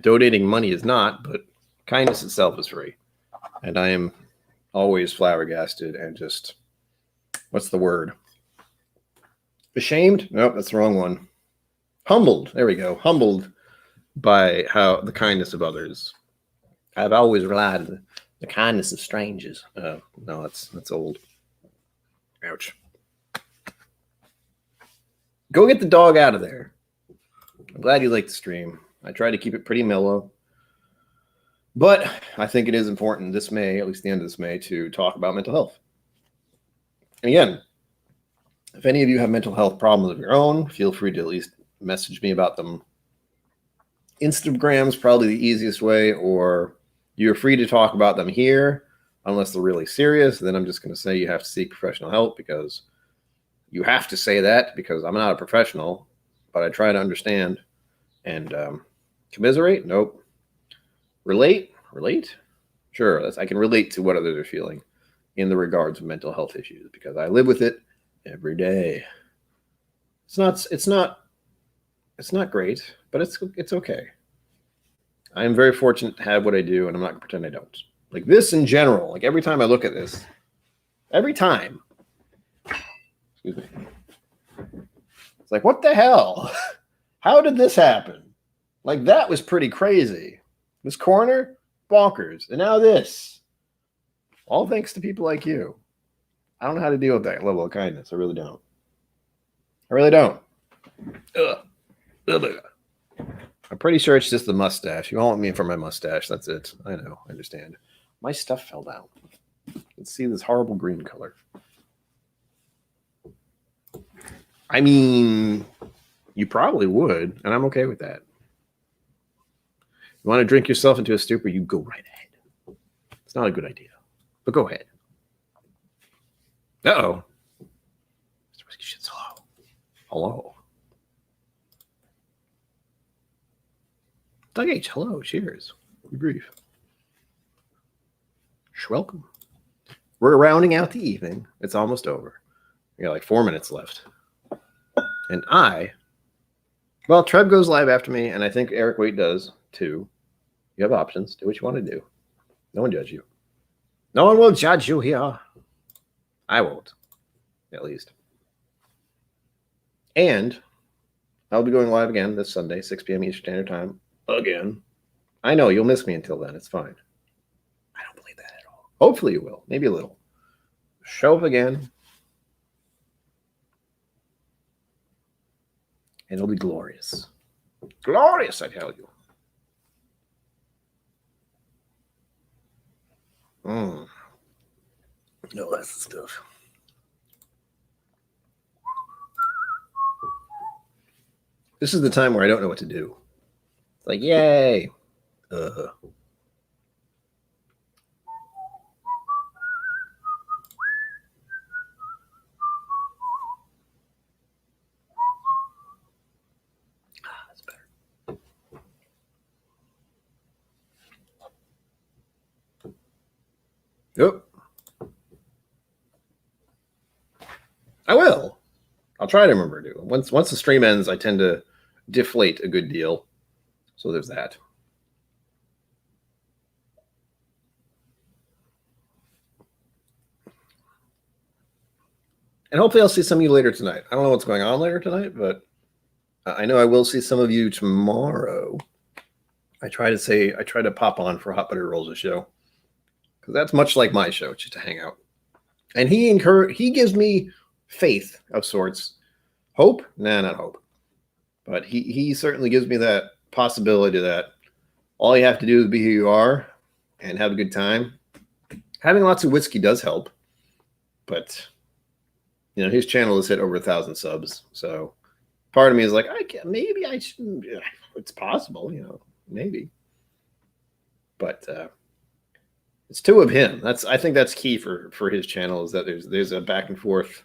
Donating money is not, but kindness itself is free. And I am always flabbergasted and just, what's the word? Ashamed? Nope, that's the wrong one. Humbled. There we go. Humbled by the kindness of others. I've always relied on the kindness of strangers. No, that's old. Ouch. Go get the dog out of there. I'm glad you liked the stream. I try to keep it pretty mellow. But I think it is important this May, at least the end of this May, to talk about mental health. And again, if any of you have mental health problems of your own, feel free to at least message me about them Instagram's probably the easiest way, or you're free to talk about them here unless they're really serious. Then I'm just going to say you have to seek professional help, because you have to say that, because I'm not a professional, but I try to understand. And commiserate? Nope. Relate? Sure, I can relate to what others are feeling in the regards of mental health issues, because I live with it every day. It's not great, but it's okay. I am very fortunate to have what I do, and I'm not going to pretend I don't. Like this in general, like every time I look at this, every time, excuse me, it's like, what the hell? How did this happen? Like, that was pretty crazy. This corner, bonkers. And now this. All thanks to people like you. I don't know how to deal with that level of kindness. I really don't. Ugh. I'm pretty sure it's just the mustache. You all want me for my mustache. That's it. I know. I understand. My stuff fell down. Let's see this horrible green color. I mean, you probably would, and I'm okay with that. You want to drink yourself into a stupor, you go right ahead. It's not a good idea, but go ahead. Uh-oh. Mr. Whiskey Shit's hello. Hello. Doug H, hello. Cheers. Be brief. Welcome. We're rounding out the evening. It's almost over. We got like 4 minutes left. And Trev goes live after me, and I think Eric Waite does too. You have options. Do what you want to do. No one judge you. No one will judge you here. I won't, at least. And I'll be going live again this Sunday, 6 p.m. Eastern Standard Time. Again. I know you'll miss me until then. It's fine. I don't believe that at all. Hopefully you will. Maybe a little. Show up again. And it'll be glorious. Glorious, I tell you. No, that's the stuff. This is the time where I don't know what to do. It's like, yay. That's better. Yep. I will. I'll try to remember to do. Once the stream ends, I tend to deflate a good deal. So there's that. And hopefully I'll see some of you later tonight. I don't know what's going on later tonight, but I know I will see some of you tomorrow. I try to pop on for Hot Butter Rolls' show, because that's much like my show, just to hang out. And he gives me faith of sorts. Hope? Nah, not hope. But he certainly gives me that possibility that all you have to do is be who you are and have a good time. Having lots of whiskey does help, but his channel has hit over 1,000 subs. So part of me is like, maybe I shouldn't. It's possible, maybe. But it's two of him. I think that's key for his channel, is that there's a back and forth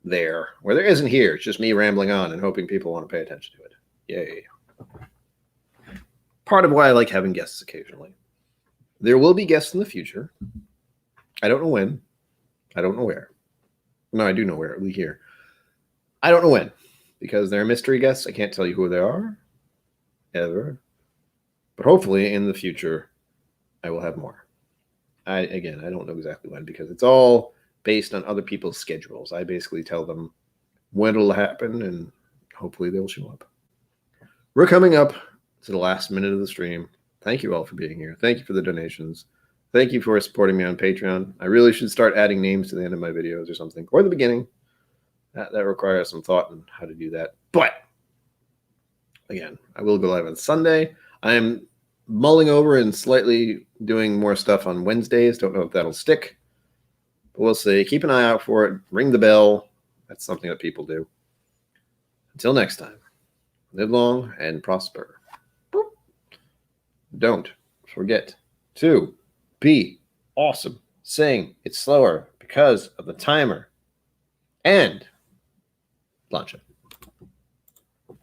there where there isn't here. It's just me rambling on and hoping people want to pay attention to it. Yay. Part of why I like having guests occasionally. There will be guests in the future. I don't know when. I don't know where. No, I do know where. It'll be here. I don't know when, because they're mystery guests. I can't tell you who they are, ever. But hopefully in the future, I will have more. I don't know exactly when, because it's all based on other people's schedules. I basically tell them when it'll happen, and hopefully they'll show up. We're coming up to the last minute of the stream. Thank you all for being here. Thank you for the donations. Thank you for supporting me on Patreon. I really should start adding names to the end of my videos or something, or the beginning. That requires some thought on how to do that. But again, I will go live on Sunday. I am mulling over and slightly doing more stuff on Wednesdays. Don't know if that'll stick, but we'll see. Keep an eye out for it. Ring the bell. That's something that people do. Until next time, live long and prosper. Don't forget to be awesome. Sing it slower because of the timer. And launch it.